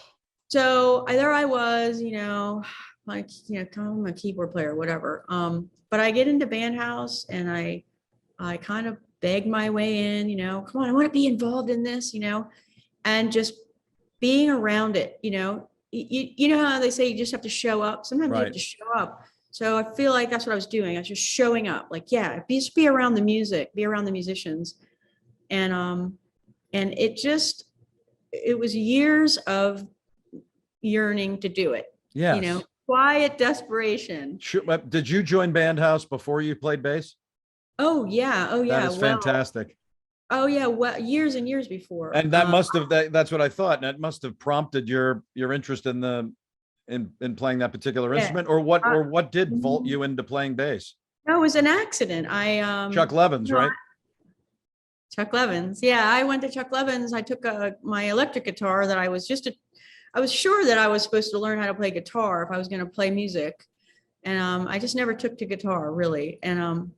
So there I was, I'm a keyboard player, whatever. But I get into Bandhouse, and I kind of beg my way in, come on, I want to be involved in this, and just being around it, you know how they say you just have to show up. Sometimes you have Right. to show up. So I feel like that's what I was doing. I was just showing up, like, yeah, just be around the music, be around the musicians. And it was years of yearning to do it, yes. quiet desperation. Did you join Bandhouse before you played bass? Oh yeah. That is fantastic. Oh yeah. Well, years and years before. And that must have, that's what I thought. And that must have prompted your interest in playing that particular Yeah. instrument, or what did vault you into playing bass? No, it was an accident. Chuck Levins, no, right? Chuck Levins. Yeah. I went to Chuck Levins. I took my electric guitar that I was sure that I was supposed to learn how to play guitar if I was going to play music. And I just never took to guitar really. And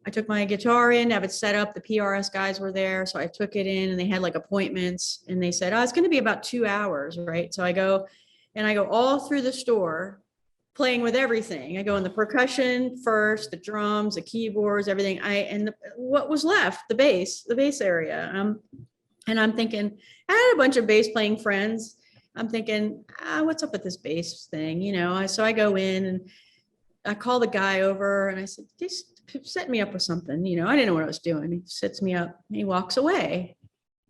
I took my guitar in, have it set up. The PRS guys were there. So I took it in, and they had like appointments, and they said, oh, it's going to be about 2 hours. Right. So I go all through the store playing with everything. I go in the percussion first, the drums, the keyboards, everything. What was left, the bass area. And I'm thinking, I had a bunch of bass playing friends. I'm thinking, what's up with this bass thing? So I go in, and I called the guy over and I said, just set me up with something. You know, I didn't know what I was doing. He sets me up and he walks away.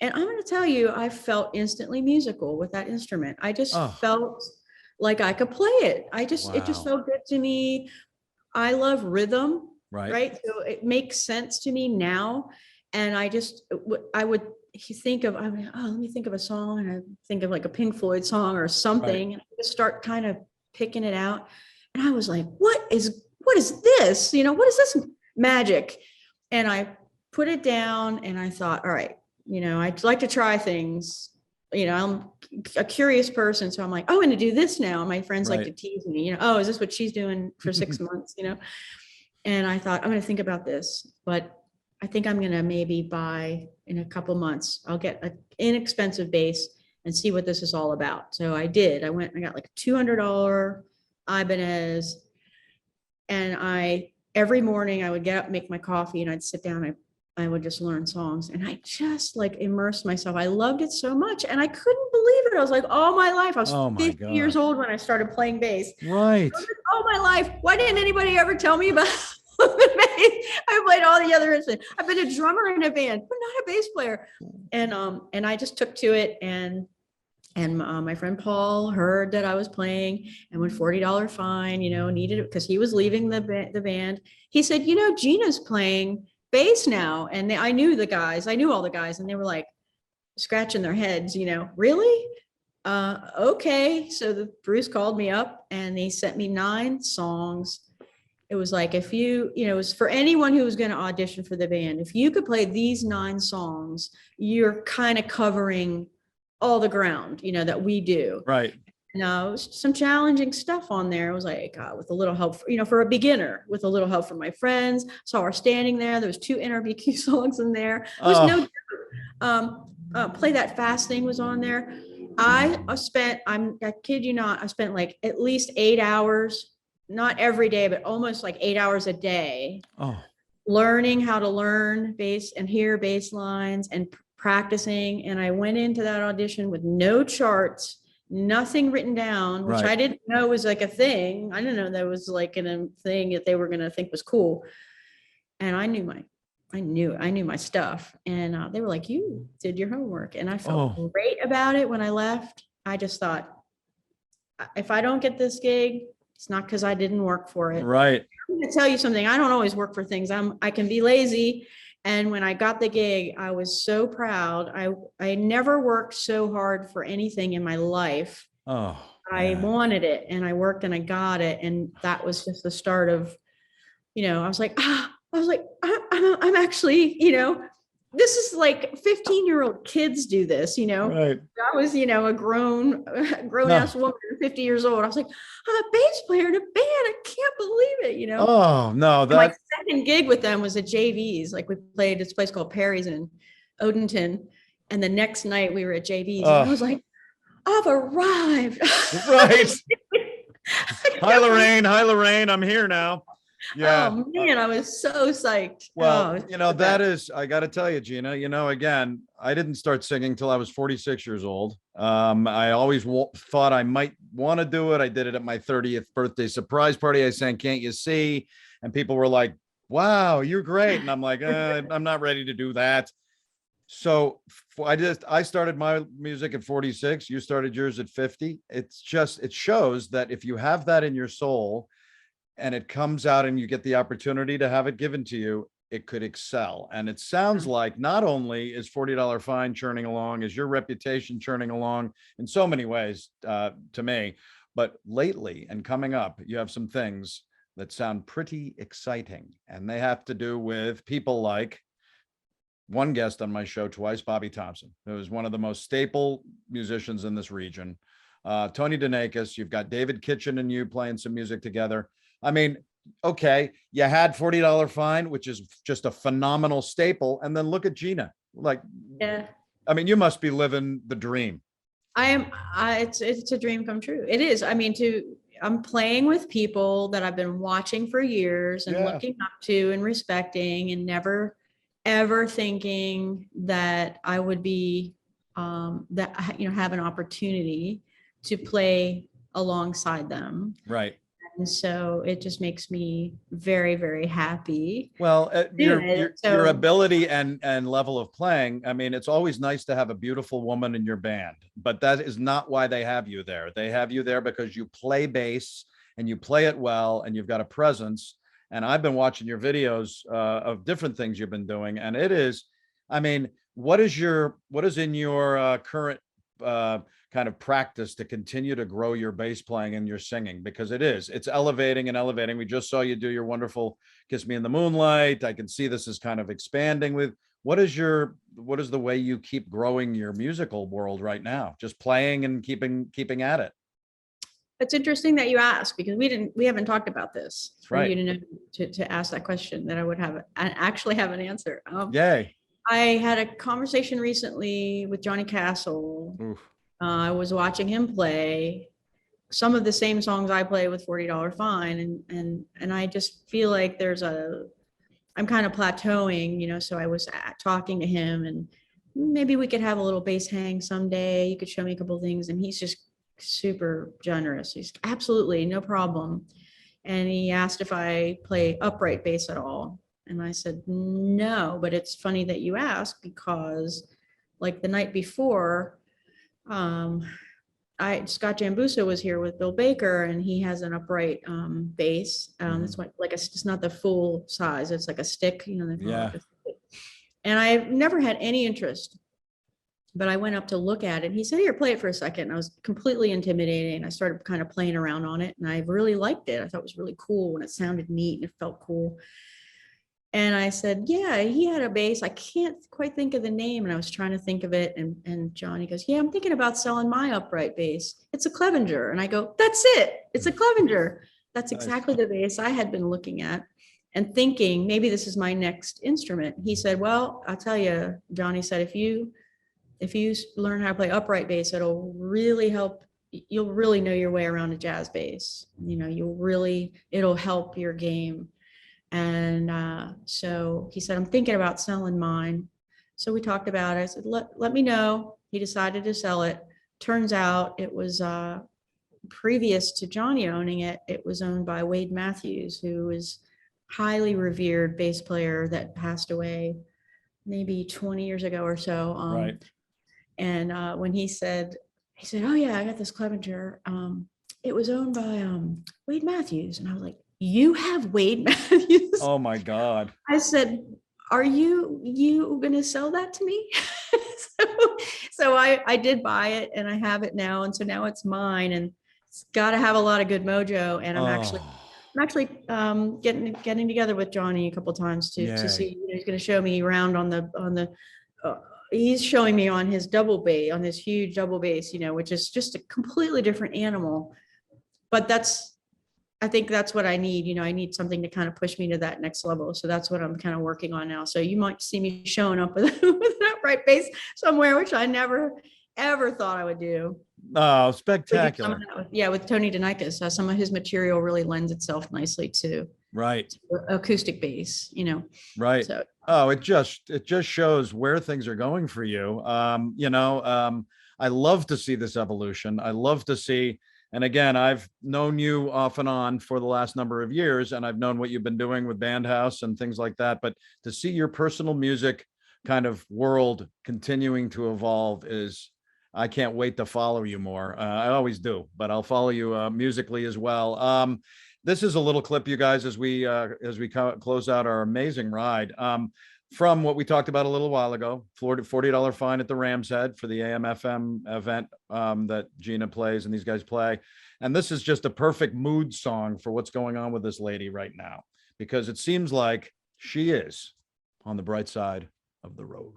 And I'm going to tell you, I felt instantly musical with that instrument. I just Oh. felt like I could play it. It just Wow. felt good to me. I love rhythm, Right. right? So it makes sense to me now. And I would think of, I mean, oh, let me think of a song, and I think of like a Pink Floyd song or something, and I just start kind of picking it out. And I was like, what is this? You know, what is this magic? And I put it down and I thought, all right, you know, I'd like to try things. You know, I'm a curious person. So I'm like, oh, I'm going to do this now. And my friends like Right. to tease me, you know, oh, is this what she's doing for 6 months? You know? And I thought, I'm going to think about this, but I think I'm going to maybe buy in a couple months, I'll get an inexpensive bass and see what this is all about. So I did. I went, I got like a $200 Ibanez, and every morning I would get up, make my coffee, and I'd sit down. I would just learn songs, and I just like immersed myself. I loved it so much, and I couldn't believe it. I was like, all my life, I was Oh my 50 years God. old when I started playing bass. Right. All my life, why didn't anybody ever tell me about the bass? I played all the other instruments. I've been a drummer in a band, but not a bass player. And I just took to it, and my friend Paul heard that I was playing and went $40 fine, you know, needed it because he was leaving the band. He said, you know, Gina's playing bass now. And I knew all the guys, and they were like scratching their heads, you know, really? Okay. So Bruce called me up and he sent me 9 songs. It was like, if you know, it was for anyone who was going to audition for the band. If you could play these 9 songs, you're kind of covering all the ground, you know, that we do. Right. No, some challenging stuff on there. It was like, with a little help, you know, for a beginner, with a little help from my friends. So we're standing there. There was 2 NRBQ songs in there. It was no joke. Play That Fast Thing was on there. I kid you not, I spent like at least 8 hours, not every day, but almost like 8 hours a day, learning how to learn bass and hear bass lines and practicing. And I went into that audition with no charts, nothing written down, which I didn't know was like a thing. I didn't know that was like a thing that they were going to think was cool. And I knew my stuff. And they were like, you did your homework. And I felt great about it when I left. I just thought, if I don't get this gig, it's not because I didn't work for it. Right. I'm going to tell you something. I don't always work for things. I can be lazy. And when I got the gig, I was so proud. I never worked so hard for anything in my life. I wanted it, and I worked and I got it. And that was just the start of, you know, I was like, I'm actually, you know, this is like 15-year-old kids do this, you know. Right. I was, you know, a grown ass woman, 50 years old. I was like, I'm a bass player in a band. I can't believe it, you know. Oh no, My second gig with them was at JV's. Like, we played this place called Perry's in Odenton, and the next night we were at JV's, and I was like, I've arrived. Right. Hi Lorraine, I'm here now. Yeah. Oh man, I was so psyched. Well, you know, that is, I got to tell you, Gina, you know, again, I didn't start singing till I was 46 years old. I always thought I might want to do it. I did it at my 30th birthday surprise party. I sang Can't You See? And people were like, wow, you're great. And I'm like, I'm not ready to do that. So I started my music at 46. You started yours at 50. It shows that if you have that in your soul, and it comes out and you get the opportunity to have it given to you, it could excel. And it sounds like not only is $40 fine churning along, is your reputation churning along in so many ways to me, but lately and coming up, you have some things that sound pretty exciting. And they have to do with people like one guest on my show twice, Bobby Thompson, who is one of the most staple musicians in this region. Tony Danakis, you've got David Kitchen and you playing some music together. I mean, okay, you had $40 fine, which is just a phenomenal staple. And then look at Gina. Like, yeah, I mean, you must be living the dream. It's a dream come true. It is. I mean, I'm playing with people that I've been watching for years and looking up to and respecting, and never, ever thinking that I would be, have an opportunity to play alongside them. Right. And so it just makes me very, very happy. Well, your So- ability and level of playing. I mean, it's always nice to have a beautiful woman in your band, but that is not why they have you there. They have you there because you play bass and you play it well, and you've got a presence. And I've been watching your videos of different things you've been doing, and it is, I mean, what is in your current kind of practice to continue to grow your bass playing and your singing? Because it's elevating and elevating. We just saw you do your wonderful Kiss Me in the Moonlight. I can see this is kind of expanding with what is the way you keep growing your musical world right now? Just playing and keeping at it. It's interesting that you asked, because we haven't talked about this for Right. you to know, to ask that question, that I would actually have an answer. Yay. I had a conversation recently with Johnny Castle. Oof. I was watching him play some of the same songs I play with $40 Fine. And I just feel like I'm kind of plateauing, so I was talking to him, and maybe we could have a little bass hang someday. You could show me a couple of things. And he's just super generous. He's absolutely no problem. And he asked if I play upright bass at all. And I said, no, but it's funny that you ask, because like the night before, Scott Jambuso was here with Bill Baker, and he has an upright bass. It's it's not the full size. It's like a stick, they call it Yeah. a stick. And I've never had any interest, but I went up to look at it. He said, here, play it for a second. And I was completely intimidated. And I started kind of playing around on it, and I really liked it. I thought it was really cool, and it sounded neat and it felt cool. And I said, yeah, he had a bass. I can't quite think of the name. And I was trying to think of it. And Johnny goes, yeah, I'm thinking about selling my upright bass. It's a Clevenger. And I go, that's it. It's a Clevenger. That's exactly the bass I had been looking at and thinking, maybe this is my next instrument. He said, well, I'll tell you, Johnny said, if you learn how to play upright bass, it'll really help. You'll really know your way around a jazz bass. It'll help your game. And so he said, I'm thinking about selling mine. So we talked about it. I said, let me know. He decided to sell it. Turns out it was previous to Johnny owning it. It was owned by Wade Matthews, who is highly revered bass player that passed away maybe 20 years ago or so. Right. And when he said, oh yeah, I got this Clevenger. It was owned by Wade Matthews. And I was like, you have Wade Matthews? Oh my God. I said, are you going to sell that to me? so I did buy it, and I have it now. And so now it's mine, and it's got to have a lot of good mojo. And I'm actually getting together with Johnny a couple times to see, he's going to show me around on the he's showing me on his double bass, on this huge double bass, which is just a completely different animal. But I think that's what I need. I need something to kind of push me to that next level. So that's what I'm kind of working on now. So you might see me showing up with an upright bass somewhere, which I never, ever thought I would do. Oh, spectacular. With Tony Denikas, some of his material really lends itself nicely to acoustic bass, Right. So, it just shows where things are going for you. I love to see this evolution. I love to see. And again, I've known you off and on for the last number of years, and I've known what you've been doing with Bandhouse and things like that. But to see your personal music kind of world continuing to evolve I can't wait to follow you more. I always do, but I'll follow you musically as well. This is a little clip, you guys, as we close out our amazing ride. From what we talked about a little while ago, $40 fine at the Ram's Head for the AM/FM event that Gina plays and these guys play. And this is just a perfect mood song for what's going on with this lady right now, because it seems like she is on the bright side of the road.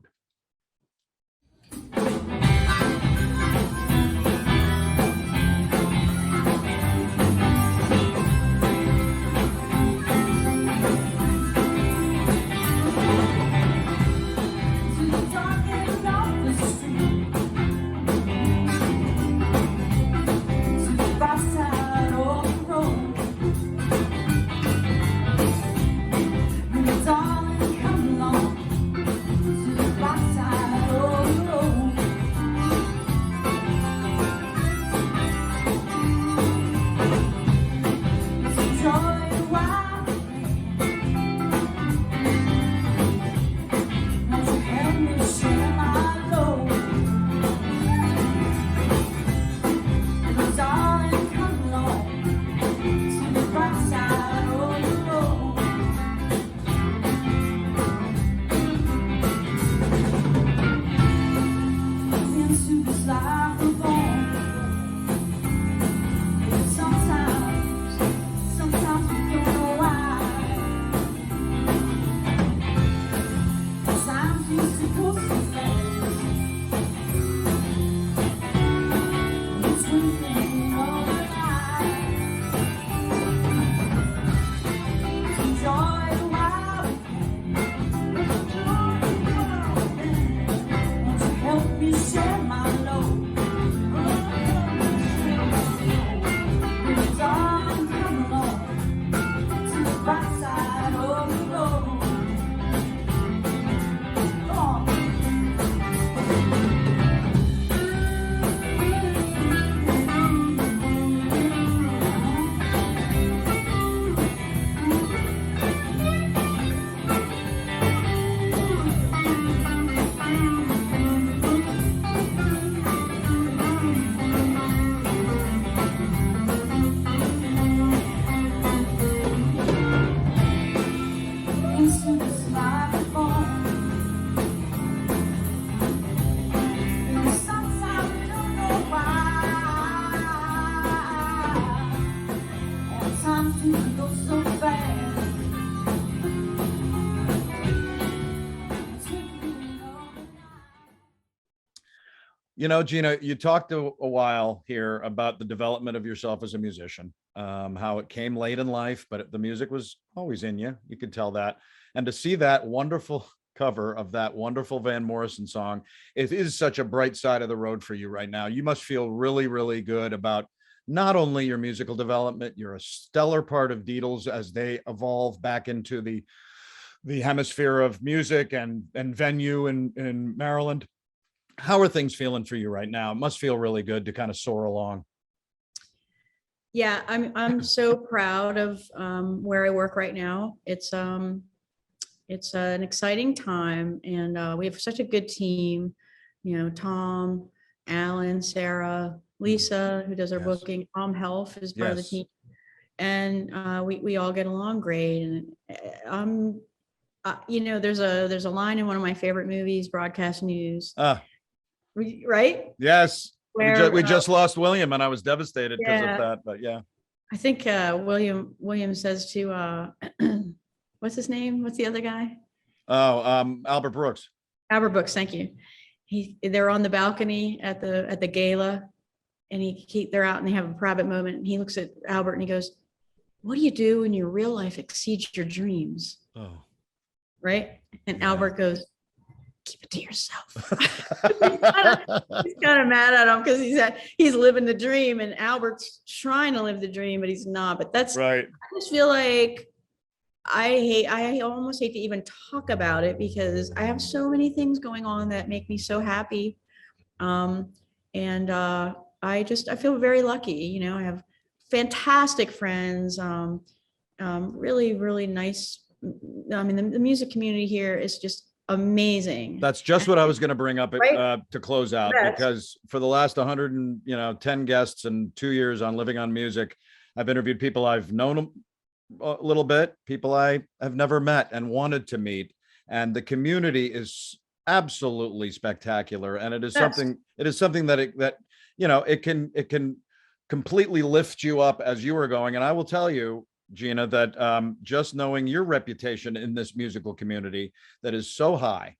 Darling, come along to the backside of the road. Gina, you talked a while here about the development of yourself as a musician, how it came late in life, but the music was always in you. You could tell that. And to see that wonderful cover of that wonderful Van Morrison song, it is such a bright side of the road for you right now. You must feel really, really good about not only your musical development, you're a stellar part of Dietle's as they evolve back into the hemisphere of music and venue in Maryland. How are things feeling for you right now? It must feel really good to kind of soar along. Yeah, I'm so proud of where I work right now. It's an exciting time, and we have such a good team. Tom, Alan, Sarah, Lisa, who does our Yes. booking, Health is part of the Yes. team, and we all get along great. And there's a line in one of my favorite movies, Broadcast News, right? Yes. Where We just lost William, and I was devastated because yeah. of that. But yeah. I think William says to what's his name? What's the other guy? Oh, Albert Brooks. Albert Brooks. Thank you. They're on the balcony at the gala, and they're out and they have a private moment. And he looks at Albert and he goes, "What do you do when your real life exceeds your dreams?" Oh. Right? And Yeah. Albert goes, "Keep it to yourself." He's kind of mad at him because he's living the dream, and Albert's trying to live the dream, but he's not. But that's Right. I just feel like I almost hate to even talk about it because I have so many things going on that make me so happy. And I feel very lucky. I have fantastic friends, really, really nice. I mean, the music community here is just amazing. That's just what I was going to bring up Right? to close out, Yes. because for the last 110 guests and 2 years on Living on Music, I've interviewed people I've known a little bit, people I have never met and wanted to meet. And the community is absolutely spectacular. And it is Yes. something that it can completely lift you up as you are going. And I will tell you, Gina, that just knowing your reputation in this musical community that is so high,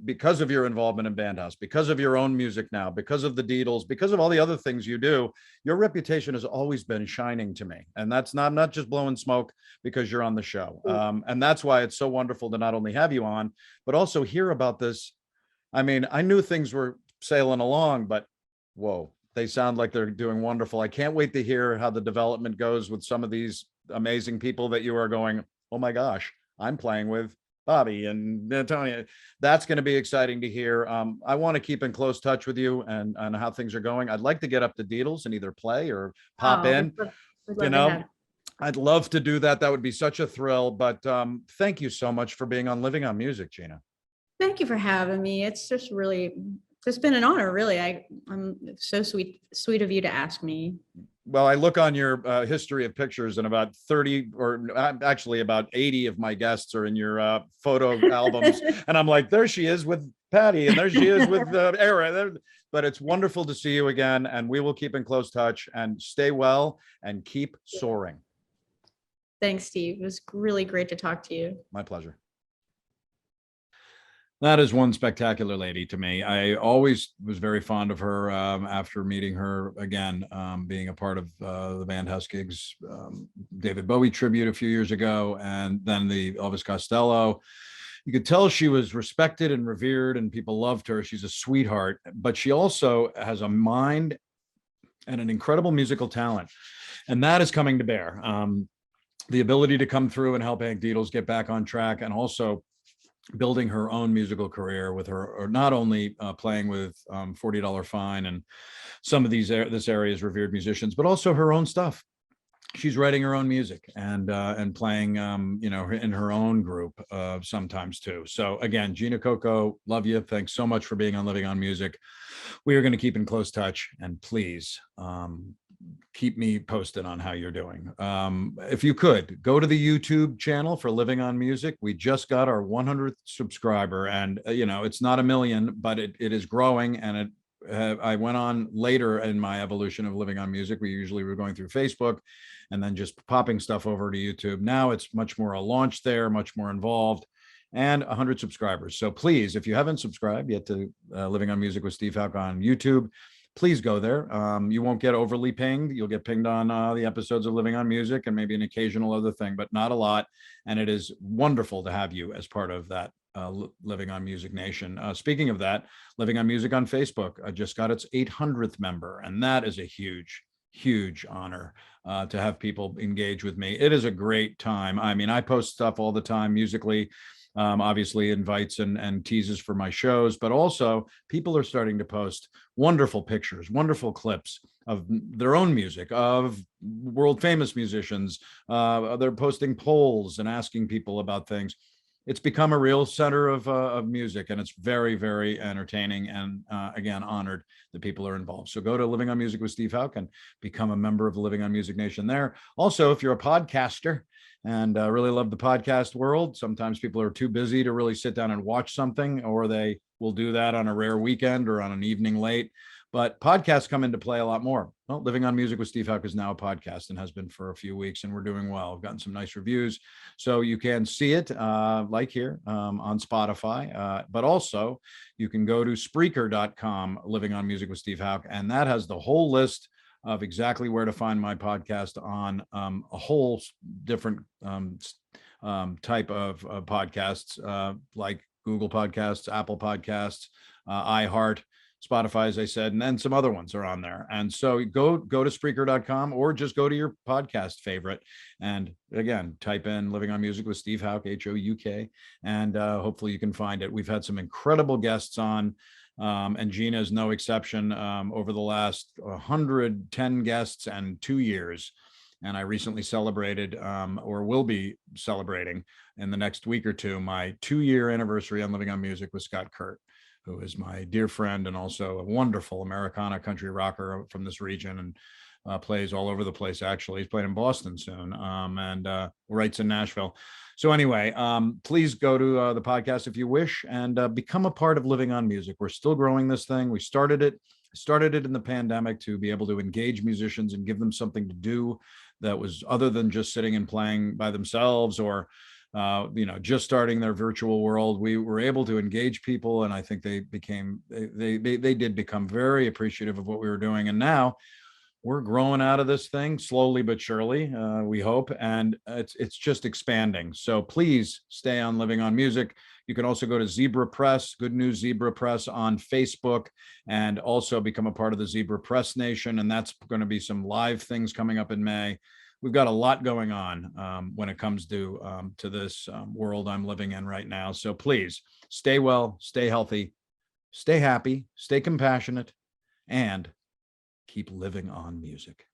because of your involvement in Bandhouse, because of your own music now, because of the Dietles, because of all the other things you do, your reputation has always been shining to me. And that's not just blowing smoke because you're on the show. And that's why it's so wonderful to not only have you on, but also hear about this. I mean, I knew things were sailing along, but whoa, they sound like they're doing wonderful. I can't wait to hear how the development goes with some of these amazing people that you are going, oh my gosh, I'm playing with Bobby and Antonia. That's going to be exciting to hear. I want to keep in close touch with you and how things are going. I'd like to get up to Dietles and either play or pop in. We'd love to have- I'd love to do that. That would be such a thrill. But thank you so much for being on Living on Music, Gina. Thank you for having me. It's been an honor, really. I'm so sweet of you to ask me. Well, I look on your history of pictures, and about 30 or actually about 80 of my guests are in your photo albums. And I'm like, there she is with Patty, and there she is with Era. But it's wonderful to see you again. And we will keep in close touch, and stay well and keep soaring. Thanks, Steve. It was really great to talk to you. My pleasure. That is one spectacular lady to me. I always was very fond of her after meeting her again, being a part of the Bandhouse Gigs, David Bowie tribute a few years ago, and then the Elvis Costello. You could tell she was respected and revered and people loved her. She's a sweetheart, but she also has a mind and an incredible musical talent. And that is coming to bear. The ability to come through and help Hank Dietles get back on track, and also building her own musical career with her, or not only playing with $40 Fine and some of this area's revered musicians, but also her own stuff. She's writing her own music and playing, in her own group sometimes too. So again, Gina Cocco, love you. Thanks so much for being on Living on Music. We are going to keep in close touch, and please keep me posted on how you're doing. If you could go to the YouTube channel for Living on Music. We just got our 100th subscriber, and it's not a million, but it is growing. And I went on later in my evolution of Living on Music. We usually were going through Facebook and then just popping stuff over to YouTube. Now it's much more a launch there, much more involved. and 100 subscribers. So please, if you haven't subscribed yet to Living on Music with Steve Houck on YouTube, please go there. You won't get overly pinged. You'll get pinged on the episodes of Living on Music and maybe an occasional other thing, but not a lot. And it is wonderful to have you as part of that Living on Music Nation. Speaking of that, Living on Music on Facebook just got its 800th member, and that is a huge honor to have people engage with me. It is a great time. I mean, I post stuff all the time musically, obviously invites and teases for my shows, but also people are starting to post wonderful pictures, wonderful clips of their own music, of world famous musicians. They're posting polls and asking people about things. It's become a real center of music, and it's very, very entertaining, and again, honored that people are involved. So go to Living on Music with Steve Houck and become a member of the Living on Music Nation there. Also, if you're a podcaster and really love the podcast world, sometimes people are too busy to really sit down and watch something, or they will do that on a rare weekend or on an evening late. But podcasts come into play a lot more. Well, Living on Music with Steve Houck is now a podcast and has been for a few weeks, and we're doing well. I've gotten some nice reviews. So you can see it like here on Spotify, but also you can go to Spreaker.com, Living on Music with Steve Houck, and that has the whole list of exactly where to find my podcast on a whole different type of podcasts like Google Podcasts, Apple Podcasts, iHeart, Spotify, as I said, and then some other ones are on there. And so go to Spreaker.com, or just go to your podcast favorite. And again, type in Living on Music with Steve Houck, Houk, and hopefully you can find it. We've had some incredible guests on, and Gina is no exception. Over the last 110 guests and 2 years. And I recently celebrated, or will be celebrating in the next week or two, my 2-year anniversary on Living on Music with Scott Kurt, who is my dear friend and also a wonderful Americana country rocker from this region, and plays all over the place. Actually, he's playing in Boston soon, and writes in Nashville. So anyway, please go to the podcast if you wish, and become a part of Living on Music. We're still growing this thing. We started it in the pandemic to be able to engage musicians and give them something to do that was other than just sitting and playing by themselves, or just starting their virtual world. We were able to engage people, and I think they did become very appreciative of what we were doing. And now we're growing out of this thing slowly but surely, we hope, and it's just expanding. So please stay on Living on Music. You can also go to Zebra Press, Good News Zebra Press on Facebook, and also become a part of the Zebra Press Nation. And that's going to be some live things coming up in May. We've got a lot going on when it comes to this world I'm living in right now. So please stay well, stay healthy, stay happy, stay compassionate, and keep living on music.